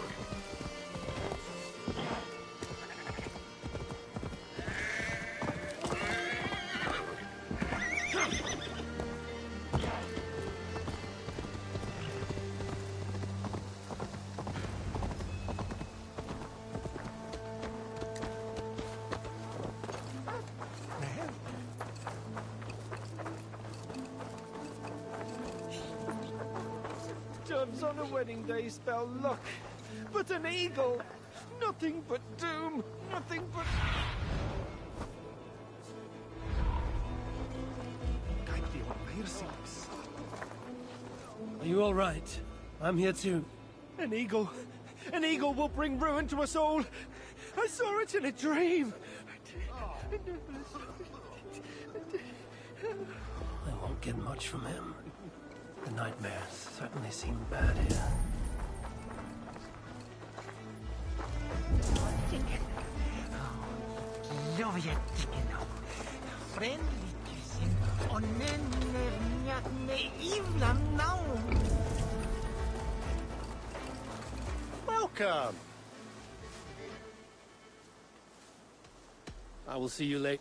F: Doves on a wedding day spell luck, but an eagle, nothing but doom, nothing but...
A: Are you all right? I'm here too.
F: An eagle will bring ruin to us all. I saw it in a dream.
A: I won't get much from him. The nightmares certainly seem bad here.
E: Welcome.
A: I will see you later.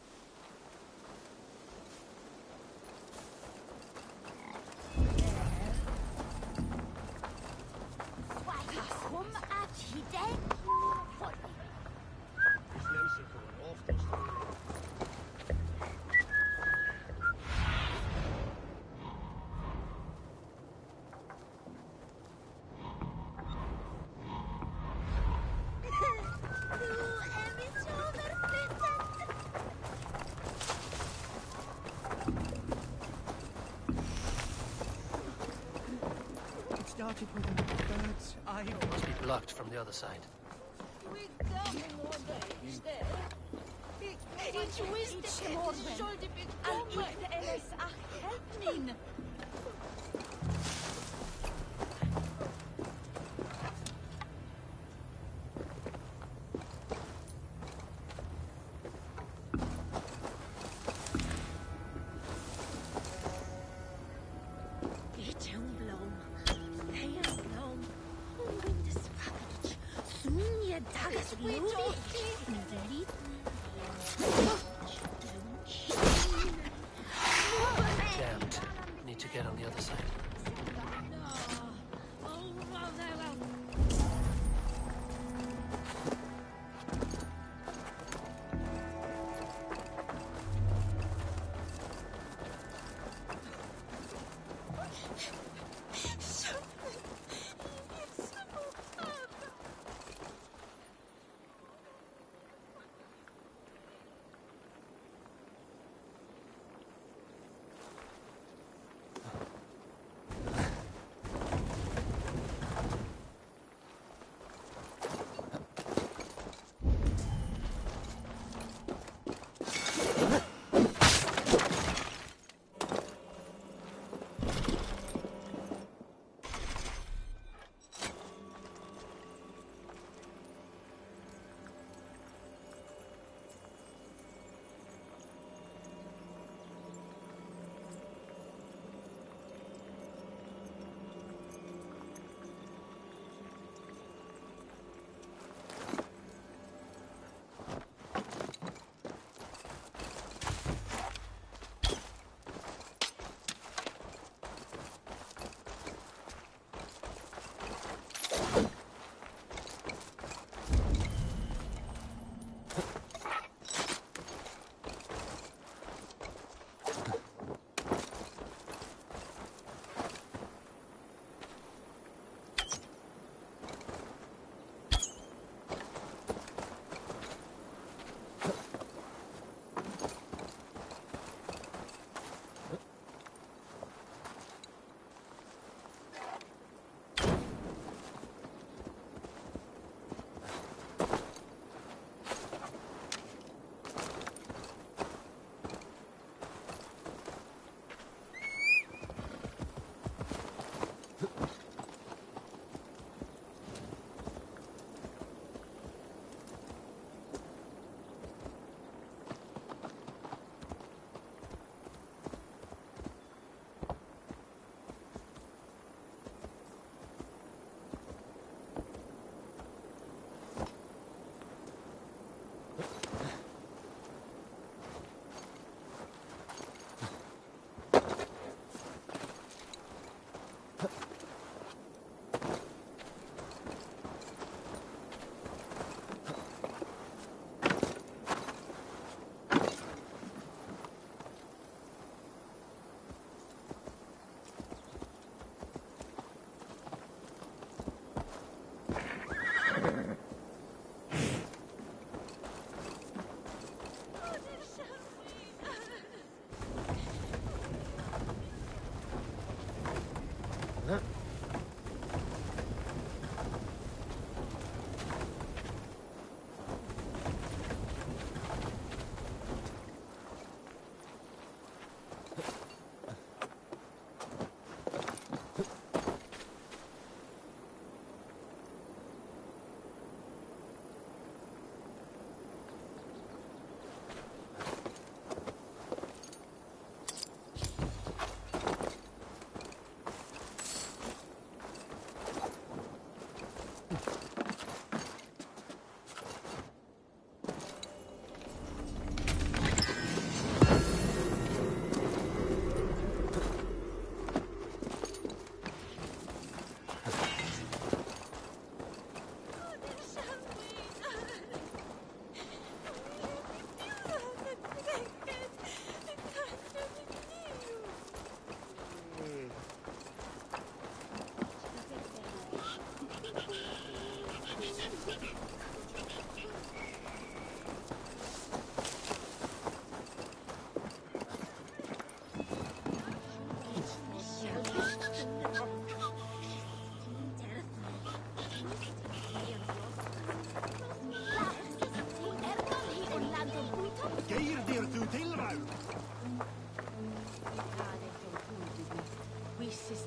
F: Started with a bird's eye.
A: Must be blocked from the other side. Damned. Need to get on the other side.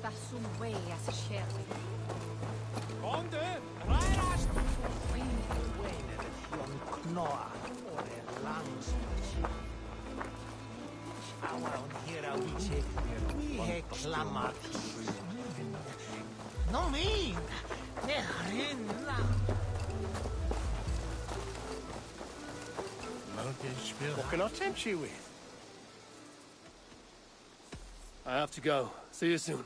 O: Fassum way as a sherry.
I: Kondu, rærast! Fínir veinir hjón knoa og langsmöts. Sjáa hún hér á vísi, vi he klammat. Nå min, det rinna. What can I tempt you with?
A: I have to go. See you soon.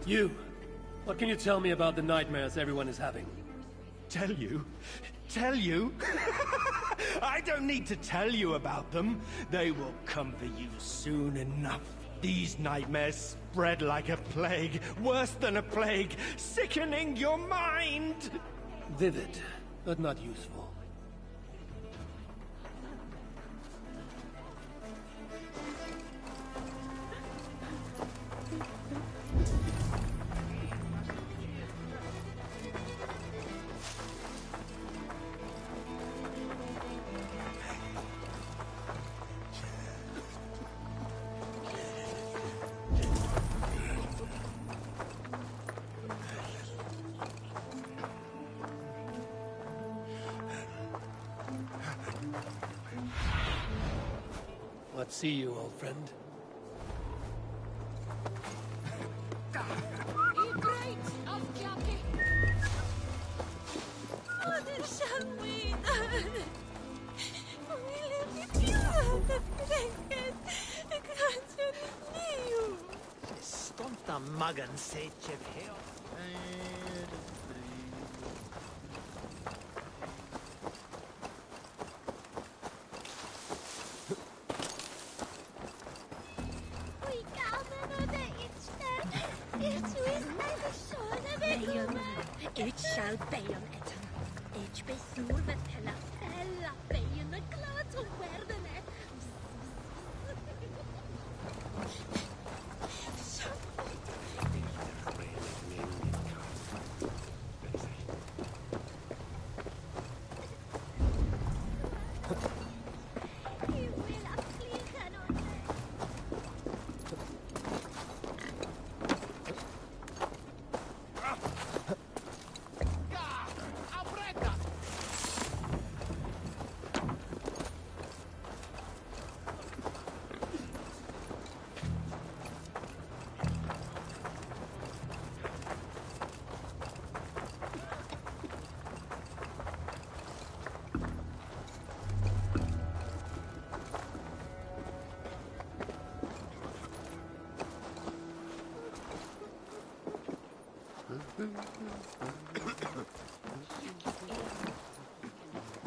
A: You! What can you tell me about the nightmares everyone is having?
I: Tell you? Tell you? I don't need to tell you about them. They will come for you soon enough. These nightmares spread like a plague, worse than a plague, sickening your mind!
A: Vivid, but not useful. What see you, old friend?
I: Stonta magen säger här.
L: It shall be on it. It be through the hella be in the cloud to wear the net.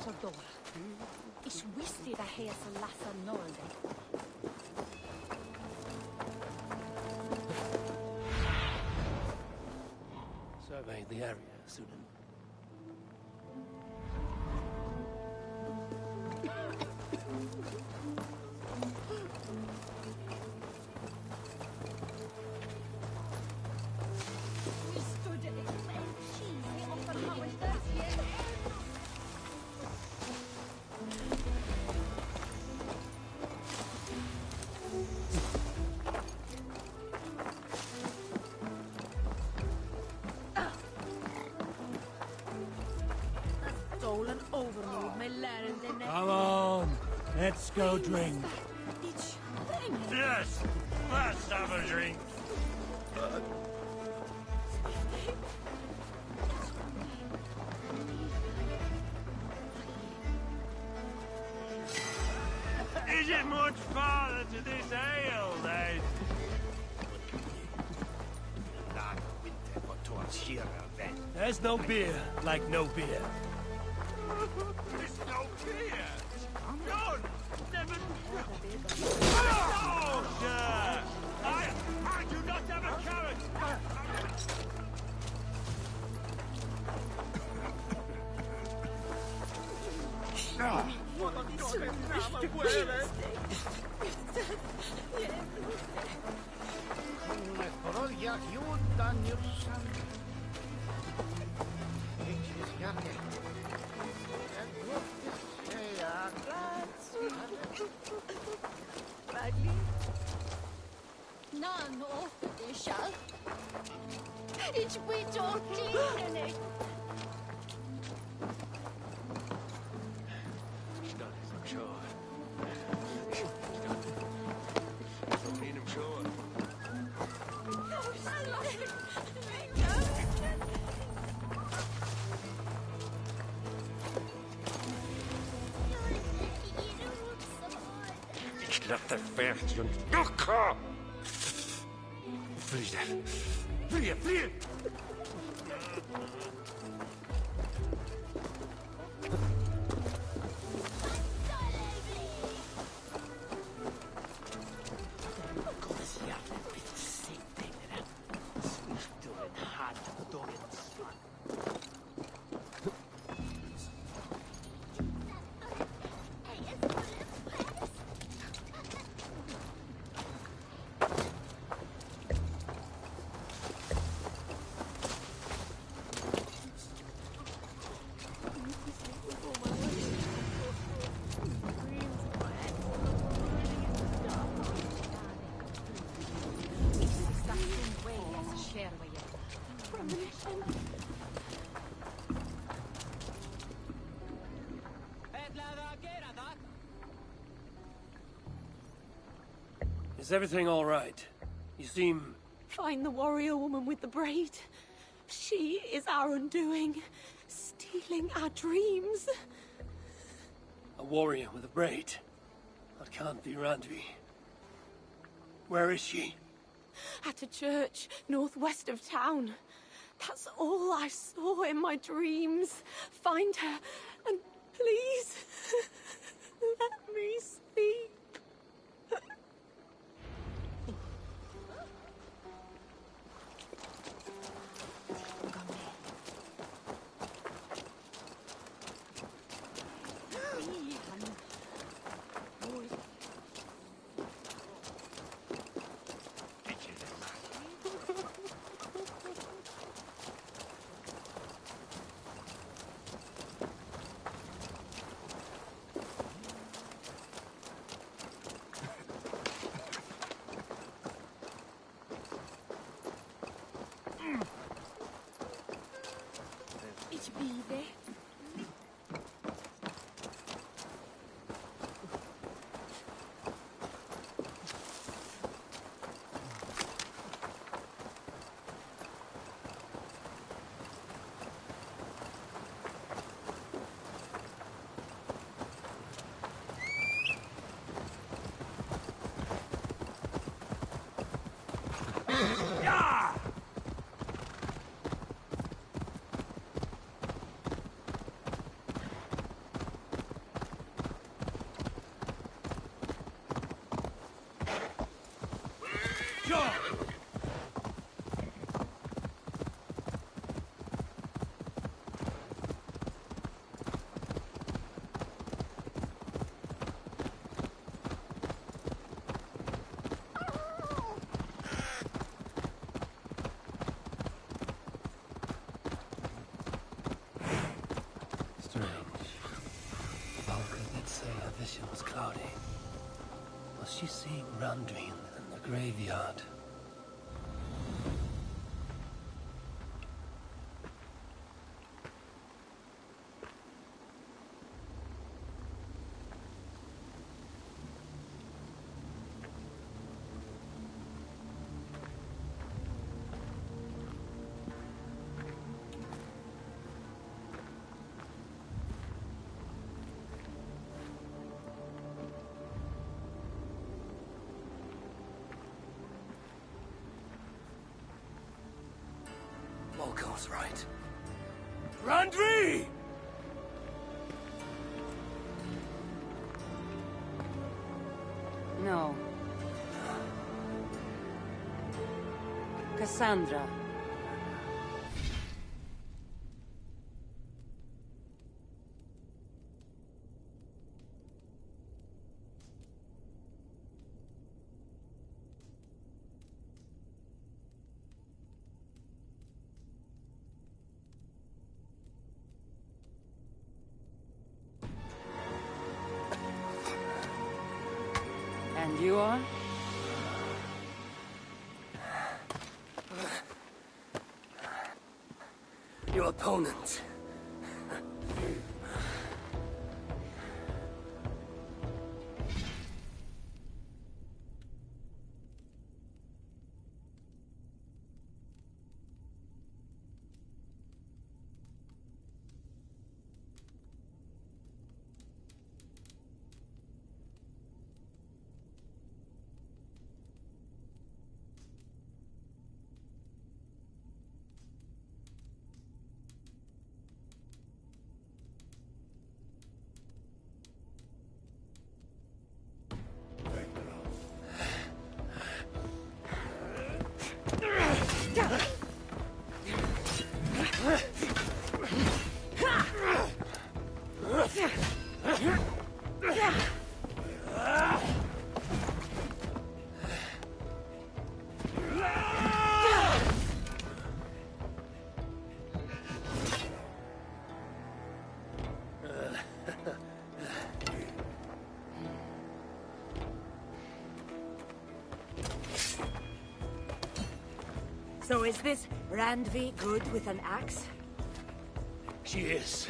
O: Sodora. Ich wusste da her så lassa nolde.
A: Survey the area, Sunan.
L: stolen overload my land and
I: Come on, let's go drink.
F: Yes, let's have a drink. Is it much farther to this ale, then?
I: There's no beer like no beer.
F: There's no beer. None. Never. Oh, sir. I do not have a carrot.
L: None of det shall. It's with all clean in it.
F: Ich lasse fertig und locker! Fliehe! Fliehe! Fliehe!
A: Is everything all right? You seem...
L: Find the warrior woman with the braid. She is our undoing, stealing our dreams.
A: a warrior with a braid. That can't be Randvi. Where is she?
L: At a church northwest of town. That's all I saw in my dreams. Find her, and please, let me sleep. Ich liebe.
A: Vision was cloudy. Was she seeing Randvi in the graveyard? Falco's right.
C: Randvi!
Q: No. Cassandra. And you are?
A: Your opponent.
Q: So is this Randvi good with an axe?
A: She is.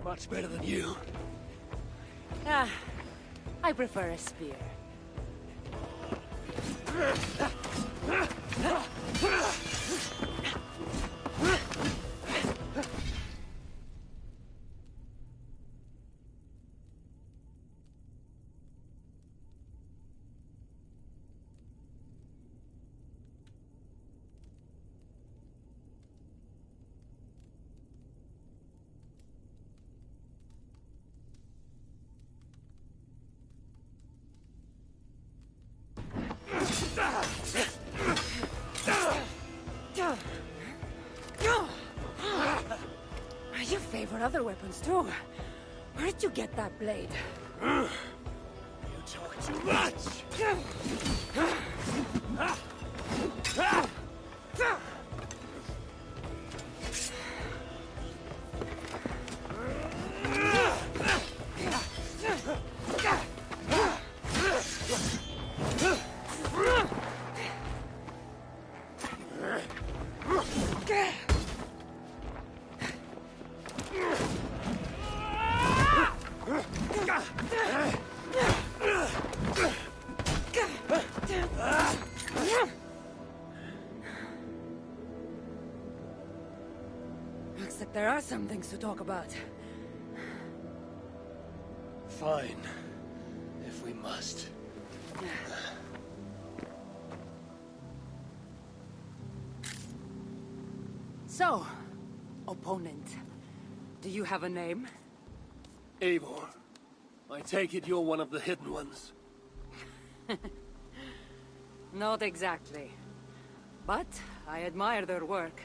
A: Much better than you.
Q: Ah, I prefer a spear. You favor other weapons too. Where did you get that blade?
A: You talk too much!
Q: Looks like there are some things to talk about.
A: Fine. If we must.
Q: So, opponent, do you have a name?
A: Eivor, I take it you're one of the hidden ones.
Q: Not exactly. But I admire their work.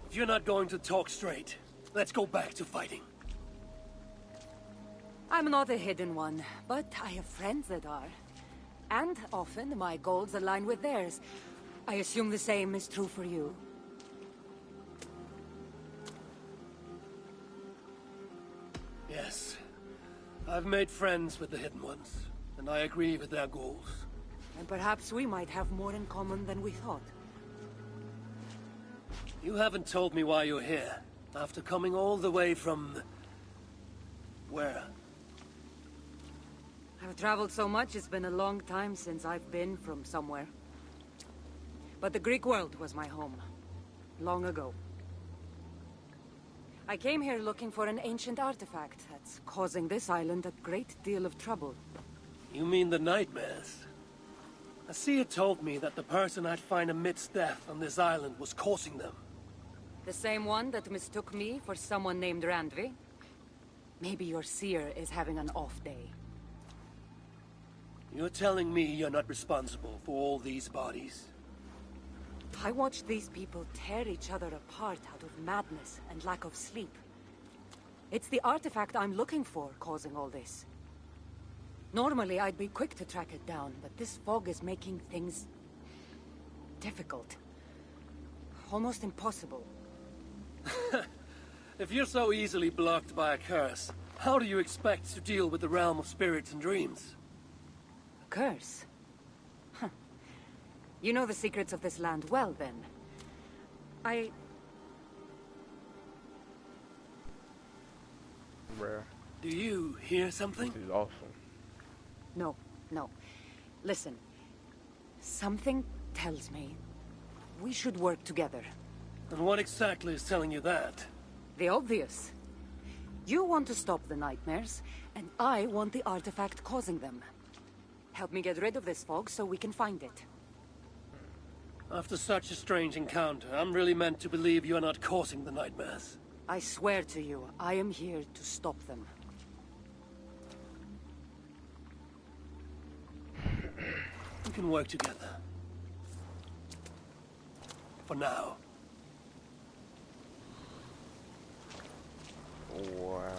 A: If you're not going to talk straight, let's go back to fighting.
Q: I'm not a hidden one, but I have friends that are. And often my goals align with theirs. I assume the same is true for you.
A: Yes. I've made friends with the hidden ones, and I agree with their goals.
Q: And perhaps we might have more in common than we thought.
A: You haven't told me why you're here, after coming all the way from... where?
Q: I've traveled so much, it's been a long time since I've been from somewhere. But the Greek world was my home. Long ago. I came here looking for an ancient artifact that's causing this island a great deal of trouble.
A: You mean the nightmares? A seer told me that the person I'd find amidst death on this island was causing them.
Q: The same one that mistook me for someone named Randvi? Maybe your seer is having an off day.
A: You're telling me you're not responsible for all these bodies?
Q: I watched these people tear each other apart out of madness and lack of sleep. It's the artifact I'm looking for causing all this. Normally, I'd be quick to track it down, but this fog is making things... difficult. Almost impossible.
A: If you're so easily blocked by a curse, how do you expect to deal with the realm of spirits and dreams?
Q: A curse? Huh. You know the secrets of this land well, then.
R: Rare.
A: Do you hear something?
R: This is awesome.
Q: No, no. Listen. Something tells me we should work together.
A: And what exactly is telling you that?
Q: The obvious. You want to stop the nightmares, and I want the artifact causing them. Help me get rid of this fog so we can find it.
A: After such a strange encounter, I'm really meant to believe you're not causing the nightmares.
Q: I swear to you, I am here to stop them.
A: We can work together. For now.
R: Wow.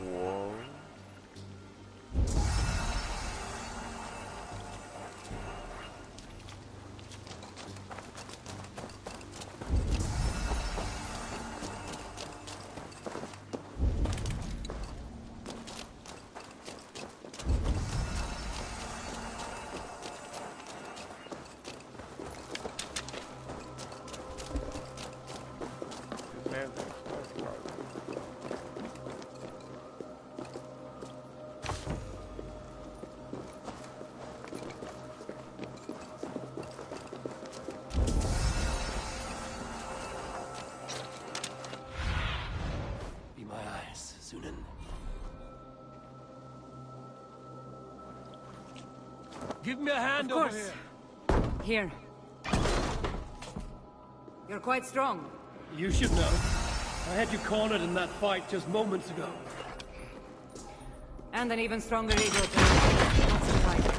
R: Whoa.
A: Be my eyes, Sunan. Give me a hand
Q: Of
A: over
Q: course.
A: here.
Q: Here. You're quite strong.
A: You should know. I had you cornered in that fight just moments ago.
Q: And an even stronger ego. Not surprising.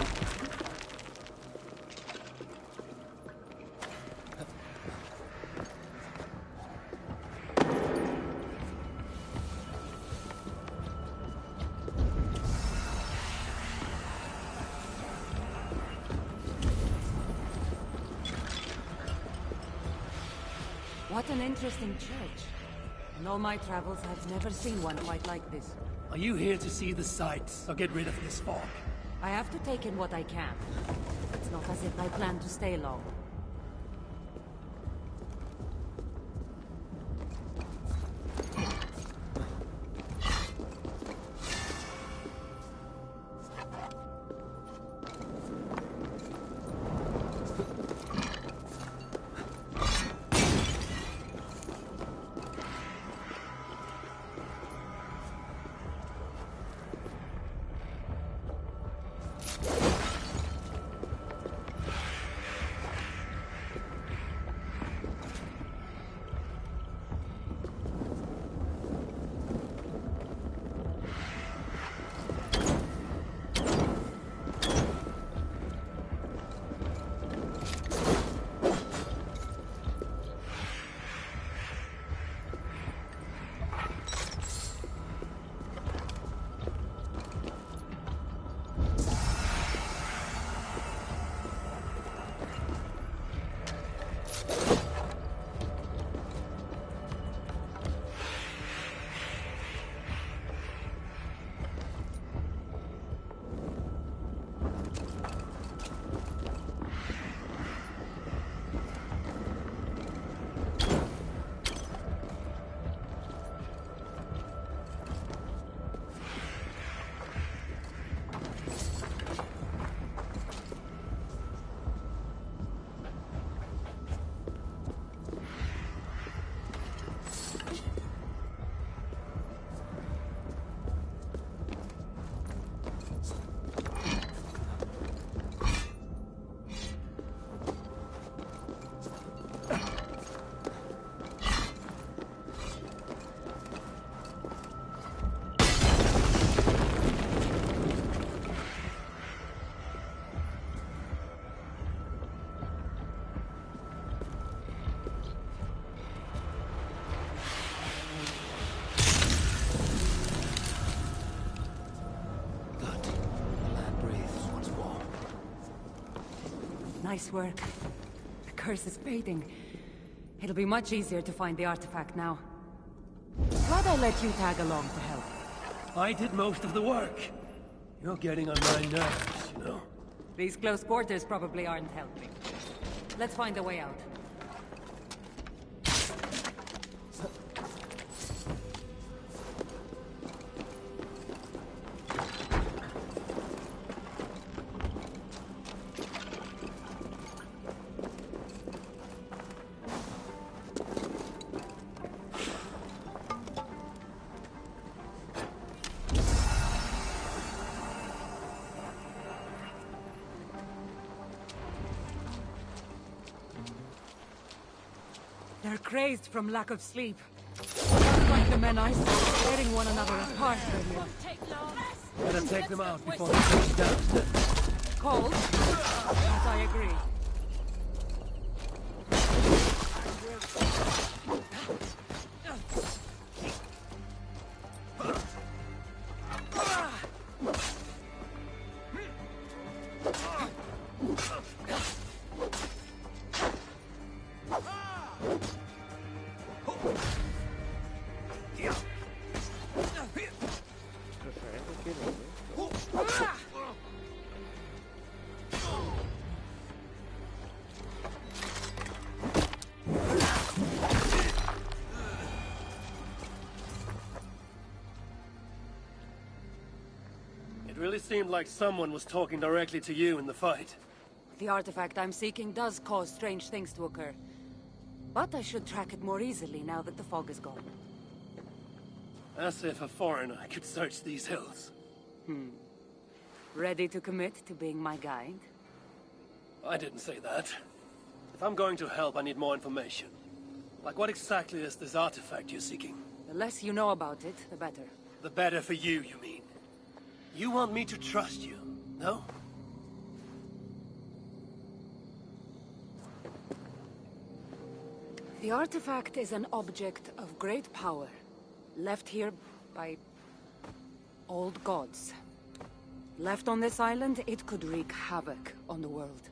Q: What an interesting church. In all my travels, I've never seen one quite like this.
A: Are you here to see the sights, or get rid of this fog?
Q: I have to take in what I can. It's not as if I plan to stay long. Nice work. The curse is fading. It'll be much easier to find the artifact now. Glad I let you tag along to help.
A: I did most of the work. You're getting on my nerves, you know.
Q: These close quarters probably aren't helping. Let's find a way out. They're crazed from lack of sleep. Just like the men I saw tearing one another apart earlier.
A: Better take them out before they touch down.
Q: Cold, but I agree.
A: It really seemed like someone was talking directly to you in the fight.
Q: The artifact I'm seeking does cause strange things to occur. But I should track it more easily now that the fog is gone.
A: As if a foreigner could search these hills.
Q: Ready to commit to being my guide?
A: I didn't say that. If I'm going to help, I need more information. Like what exactly is this artifact you're seeking?
Q: The less you know about it, the better.
A: The better for you mean? You want me to trust you, no?
Q: The artifact is an object of great power, left here by old gods. Left on this island, it could wreak havoc on the world.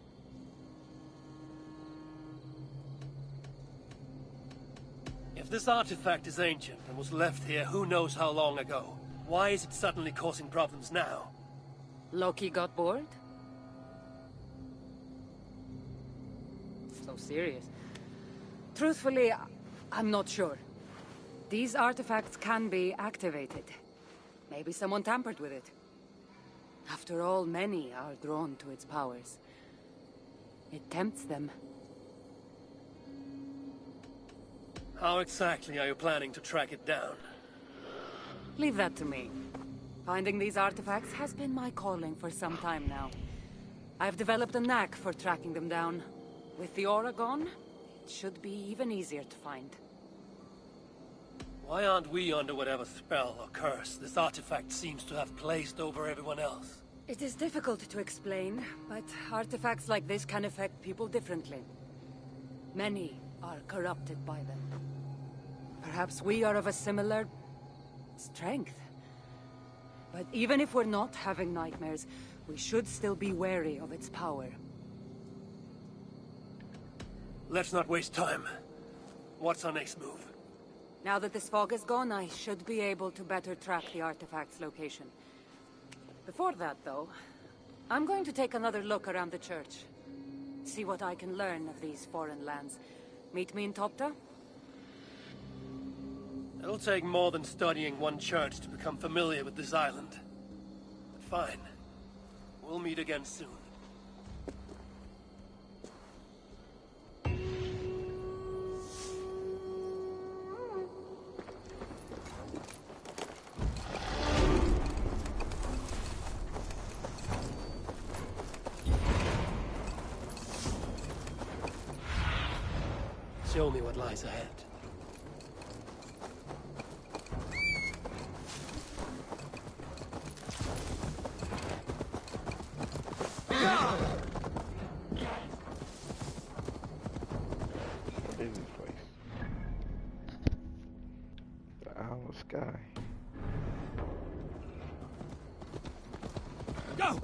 A: If this artifact is ancient and was left here who knows how long ago, why is it suddenly causing problems now?
Q: Loki got bored? So serious. Truthfully, I'm not sure. These artifacts can be activated. Maybe someone tampered with it. After all, many are drawn to its powers. It tempts them.
A: How exactly are you planning to track it down?
Q: Leave that to me. Finding these artifacts has been my calling for some time now. I've developed a knack for tracking them down. With the aura gone, it should be even easier to find.
A: Why aren't we under whatever spell or curse this artifact seems to have placed over everyone else?
Q: It is difficult to explain, but artifacts like this can affect people differently. Many are corrupted by them. Perhaps we are of a similar strength. But even if we're not having nightmares, we should still be wary of its power.
A: Let's not waste time. What's our next move?
Q: Now that this fog is gone, I should be able to better track the artifact's location. Before that, though, I'm going to take another look around the church. See what I can learn of these foreign lands. Meet me in Topta?
A: It'll take more than studying one church to become familiar with this island. Fine. We'll meet again soon. Show me what lies ahead.
R: What is this place? The Owl Sky.
I: Go!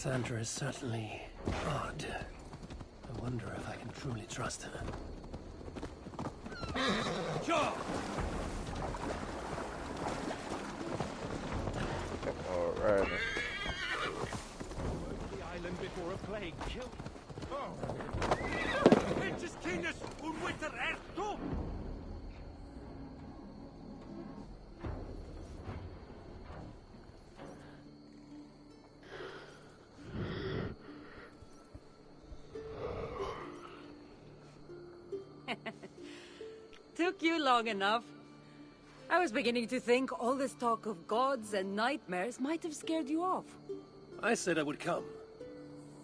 A: Cassandra is certainly odd. I wonder if I can truly trust her.
I: Sure.
R: Alright.
I: The island before a plague killed. Oh. Ventus Canis unwiter erto.
Q: Took you long enough. I was beginning to think all this talk of gods and nightmares might have scared you off.
A: I said I would come.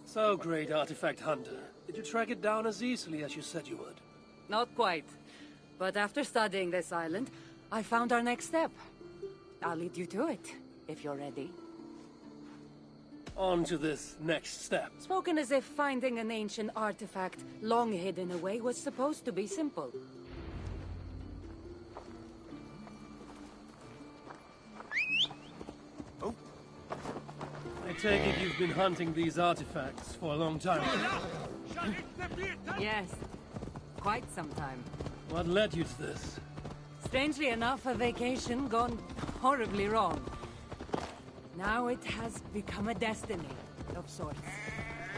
A: So, great artifact hunter, did you track it down as easily as you said you would?
Q: Not quite. But after studying this island, I found our next step. I'll lead you to it, if you're ready.
A: On to this next step.
Q: Spoken as if finding an ancient artifact long hidden away was supposed to be simple.
A: I take it you've been hunting these artifacts for a long time.
Q: Yes, quite some time.
A: What led you to this?
Q: Strangely enough, a vacation gone horribly wrong. Now it has become a destiny, of sorts.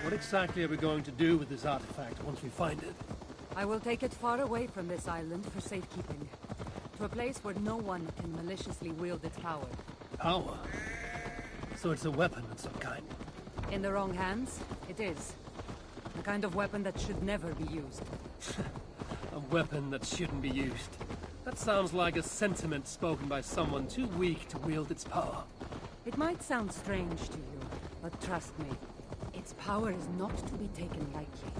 A: What exactly are we going to do with this artifact once we find it?
Q: I will take it far away from this island for safekeeping. To a place where no one can maliciously wield its power.
A: Power? So it's a weapon of some kind?
Q: In the wrong hands, it is. The kind of weapon that should never be used.
A: A weapon that shouldn't be used. That sounds like a sentiment spoken by someone too weak to wield its power.
Q: It might sound strange to you, but trust me, its power is not to be taken lightly.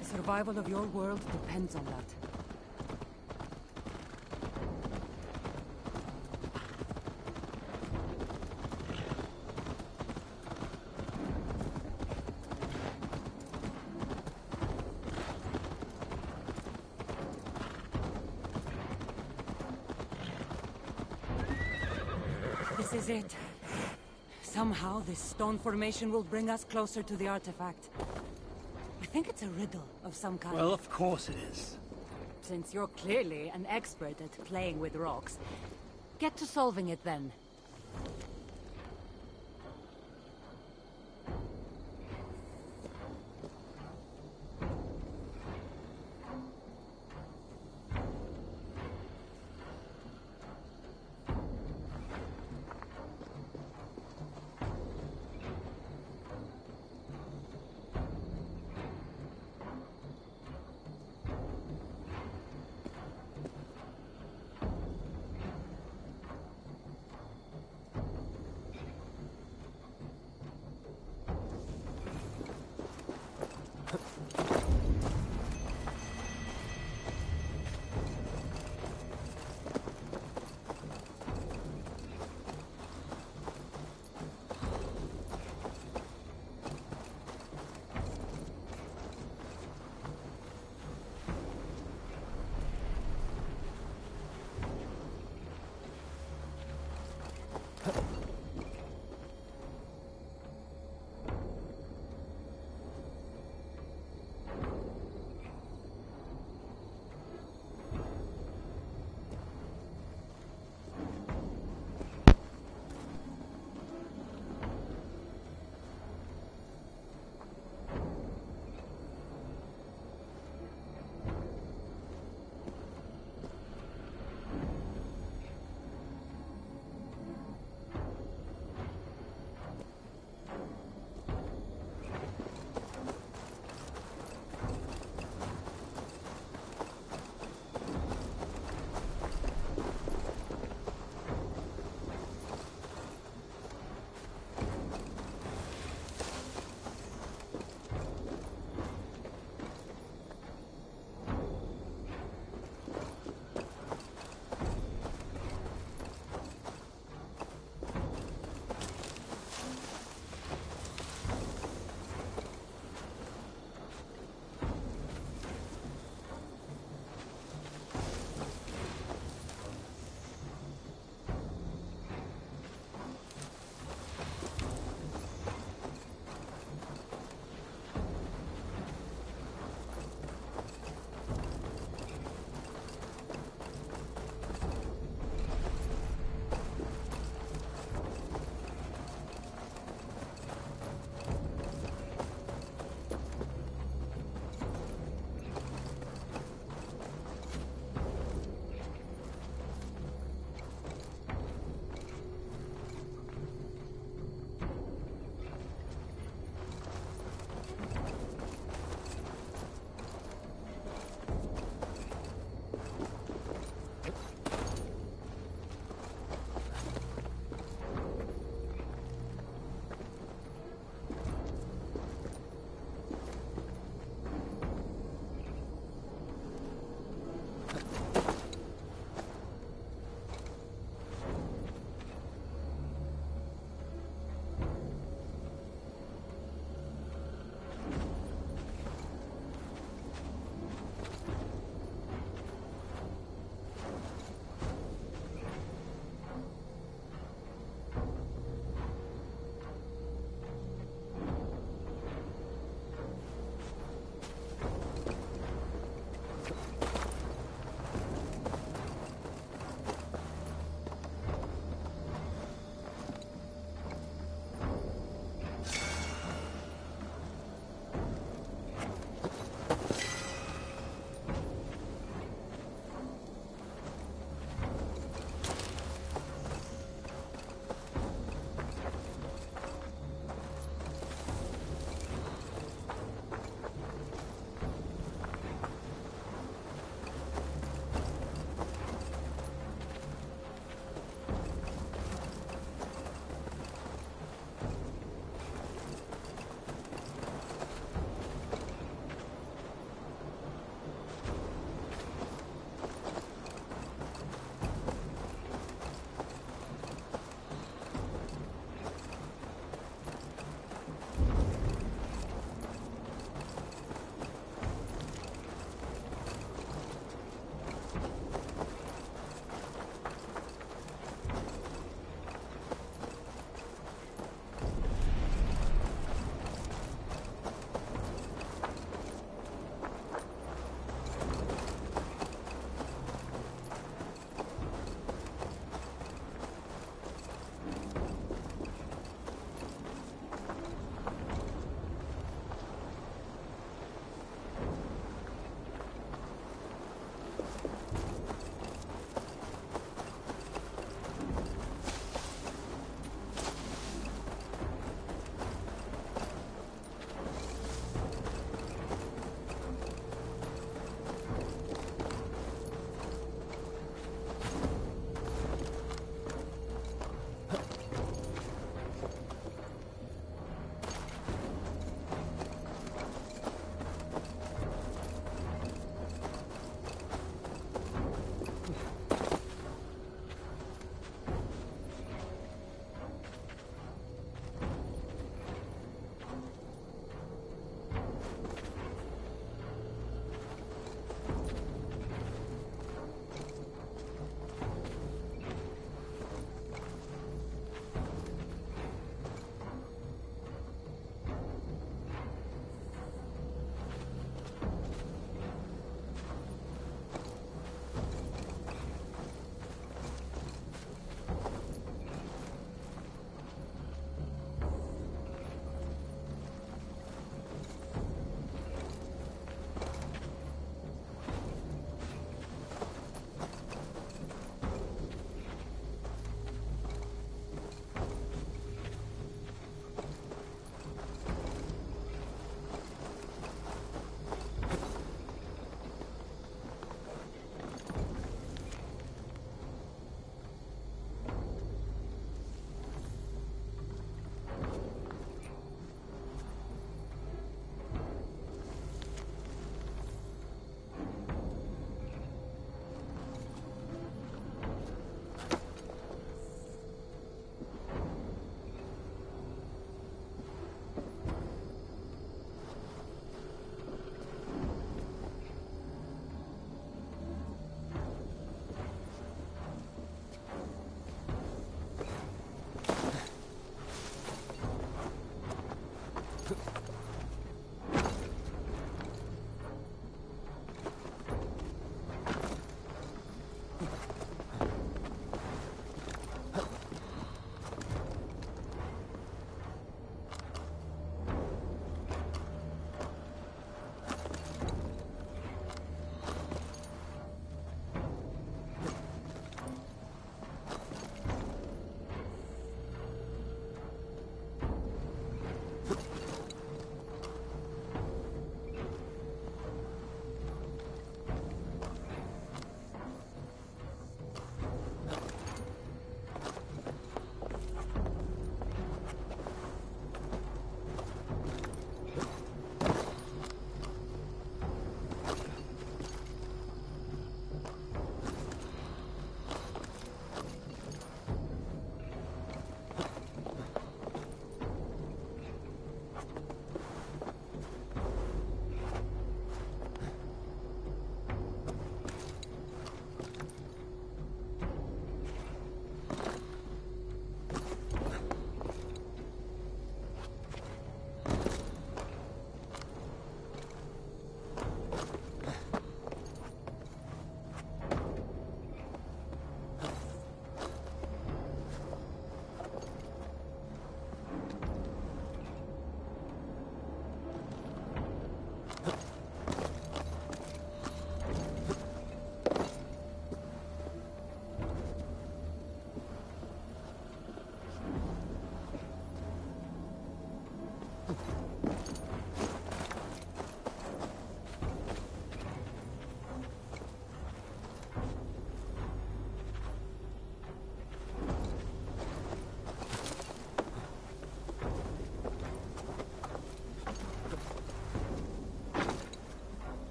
Q: The survival of your world depends on that. This is it. Somehow, this stone formation will bring us closer to the artifact. I think it's a riddle of some kind.
A: Well, of course it is.
Q: Since you're clearly an expert at playing with rocks, get to solving it then.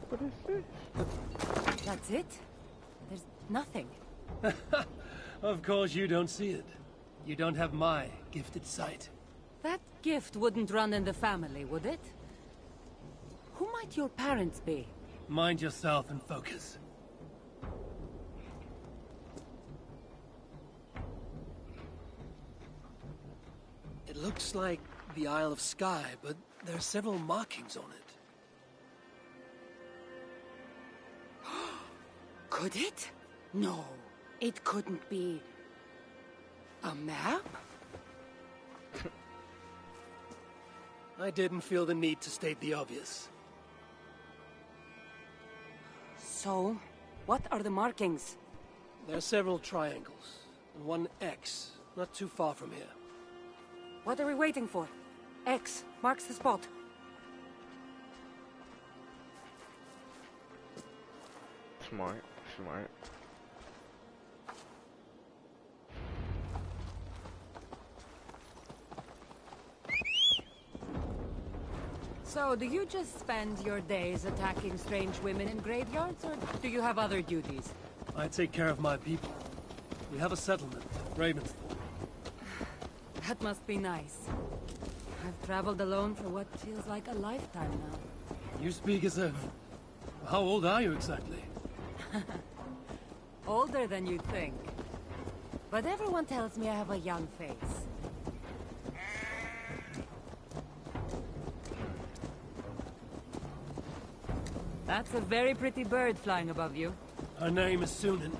R: What is this?
Q: That's it? There's nothing.
A: Of course you don't see it. You don't have my gifted sight.
Q: That gift wouldn't run in the family, would it? Who might your parents be?
A: Mind yourself and focus. It looks like the Isle of Skye, but there are several markings on it.
Q: Could it? No, it couldn't be. A map?
A: I didn't feel the need to state the obvious.
Q: So, what are the markings?
A: There are several triangles, and one X, not too far from here.
Q: What are we waiting for? X marks the spot.
R: Smart, smart.
Q: So, do you just spend your days attacking strange women in graveyards, or do you have other duties?
A: I take care of my people. We have a settlement, Ravensford.
Q: That must be nice. I've traveled alone for what feels like a lifetime now.
A: You speak as if... How old are you exactly?
Q: Older than you'd think. But everyone tells me I have a young face. That's a very pretty bird flying above you.
A: Her name is Sunan.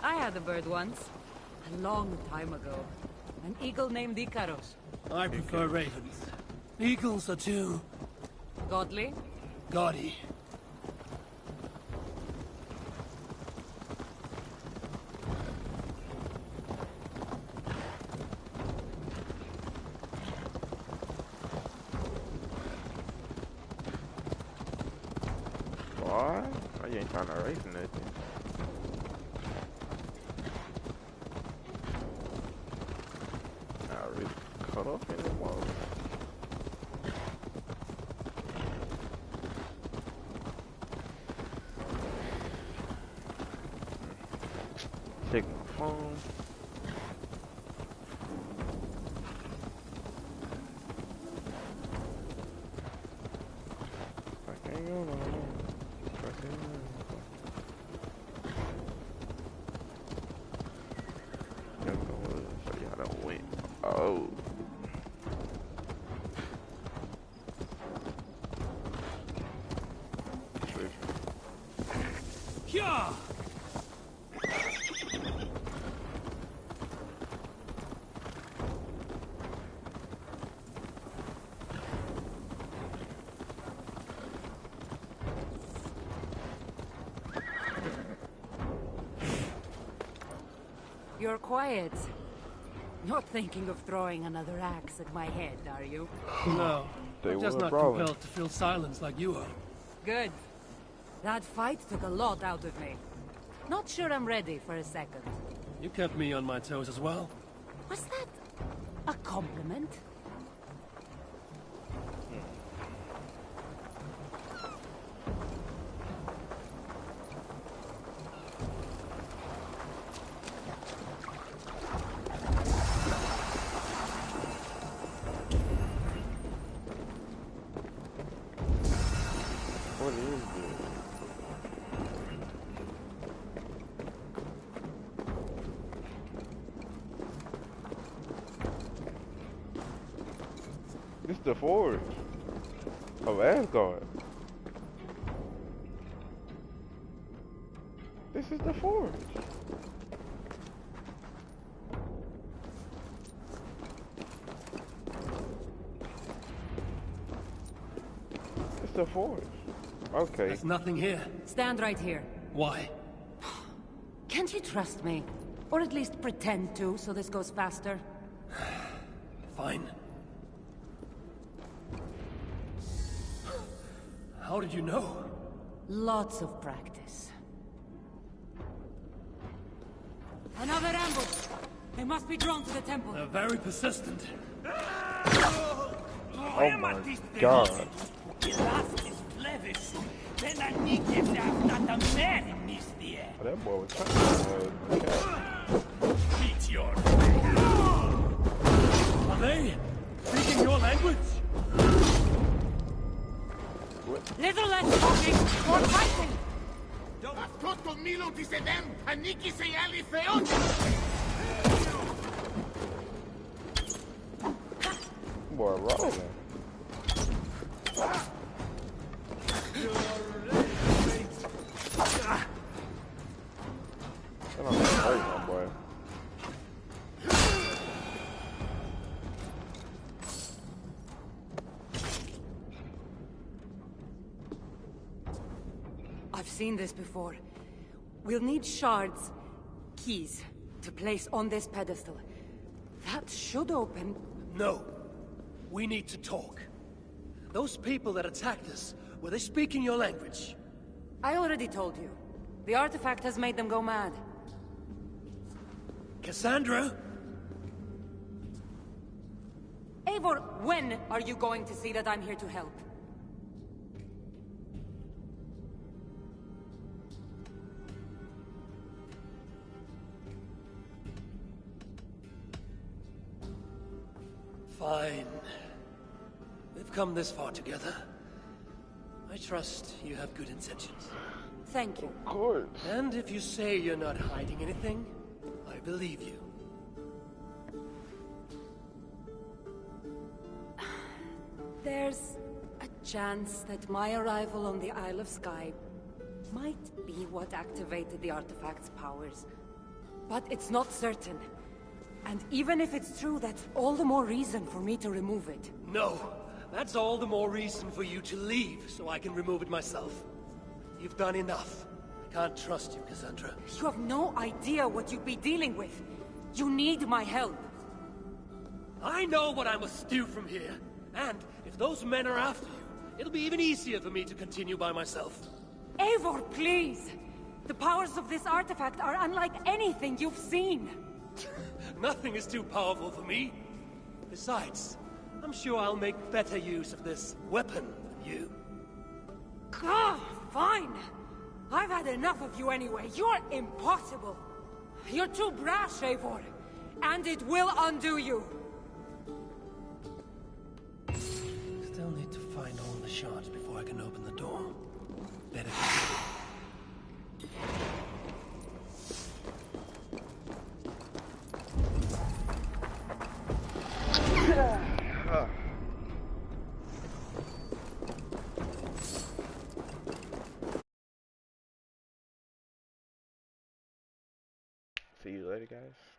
Q: I had a bird once. A long time ago. An eagle named Icaros.
A: I prefer ravens. Eagles are too...
Q: Godly?
A: gaudy.
R: Boy, you ain't trying to race nothing. Not really cut off anymore. Check my phone. I can't go no more. Show you how that went. Oh.
A: Yeah.
Q: You're quiet. Not thinking of throwing another axe at my head, are you?
A: No.
R: They
A: I'm just
R: were
A: not
R: brawling.
A: compelled to fill silence like you are.
Q: Good. That fight took a lot out of me. Not sure I'm ready for a second.
A: You kept me on my toes as well.
Q: Was that a compliment?
R: the forge of Asgard. This is the forge. It's the forge. Okay.
Q: There's nothing here. Stand right here. Why? Can't you trust me? Or at least pretend to, so this goes faster? Fine. How did you know? Lots of practice. Another ambush! They must be drawn to the temple. They're very persistent.
R: Oh my god. Oh, that boy was trying to
A: Meet your... Are they speaking your language?
Q: Little less talking, more fighting!
R: Boy, rolling. My boy.
Q: I've seen this before. We'll need shards, keys, to place on this pedestal. That should open...
A: No. We need to talk. Those people that attacked us, were they speaking your language?
Q: I already told you. The artifact has made them go mad.
A: Cassandra?
Q: Eivor, when are you going to see that I'm here to help?
A: Fine. We've come this far together. I trust you have good intentions.
Q: Thank you.
R: Of course.
A: And if you say you're not hiding anything, I believe you.
Q: There's a chance that my arrival on the Isle of Skye might be what activated the artifact's powers. But it's not certain. And even if it's true, that's all the more reason for me to remove it.
A: No! That's all the more reason for you to leave, so I can remove it myself. You've done enough. I can't trust you, Cassandra.
Q: You have no idea what you'd be dealing with. You need my help.
A: I know what I must do from here. And if those men are after you, it'll be even easier for me to continue by myself.
Q: Eivor, please! The powers of this artifact are unlike anything you've seen.
A: Nothing is too powerful for me. Besides, I'm sure I'll make better use of this weapon than you.
Q: Ah, fine! I've had enough of you anyway. You're impossible. You're too brash, Eivor. And it will undo you.
A: Still need to find all the shards before I can open the door. Better
R: See you later, guys.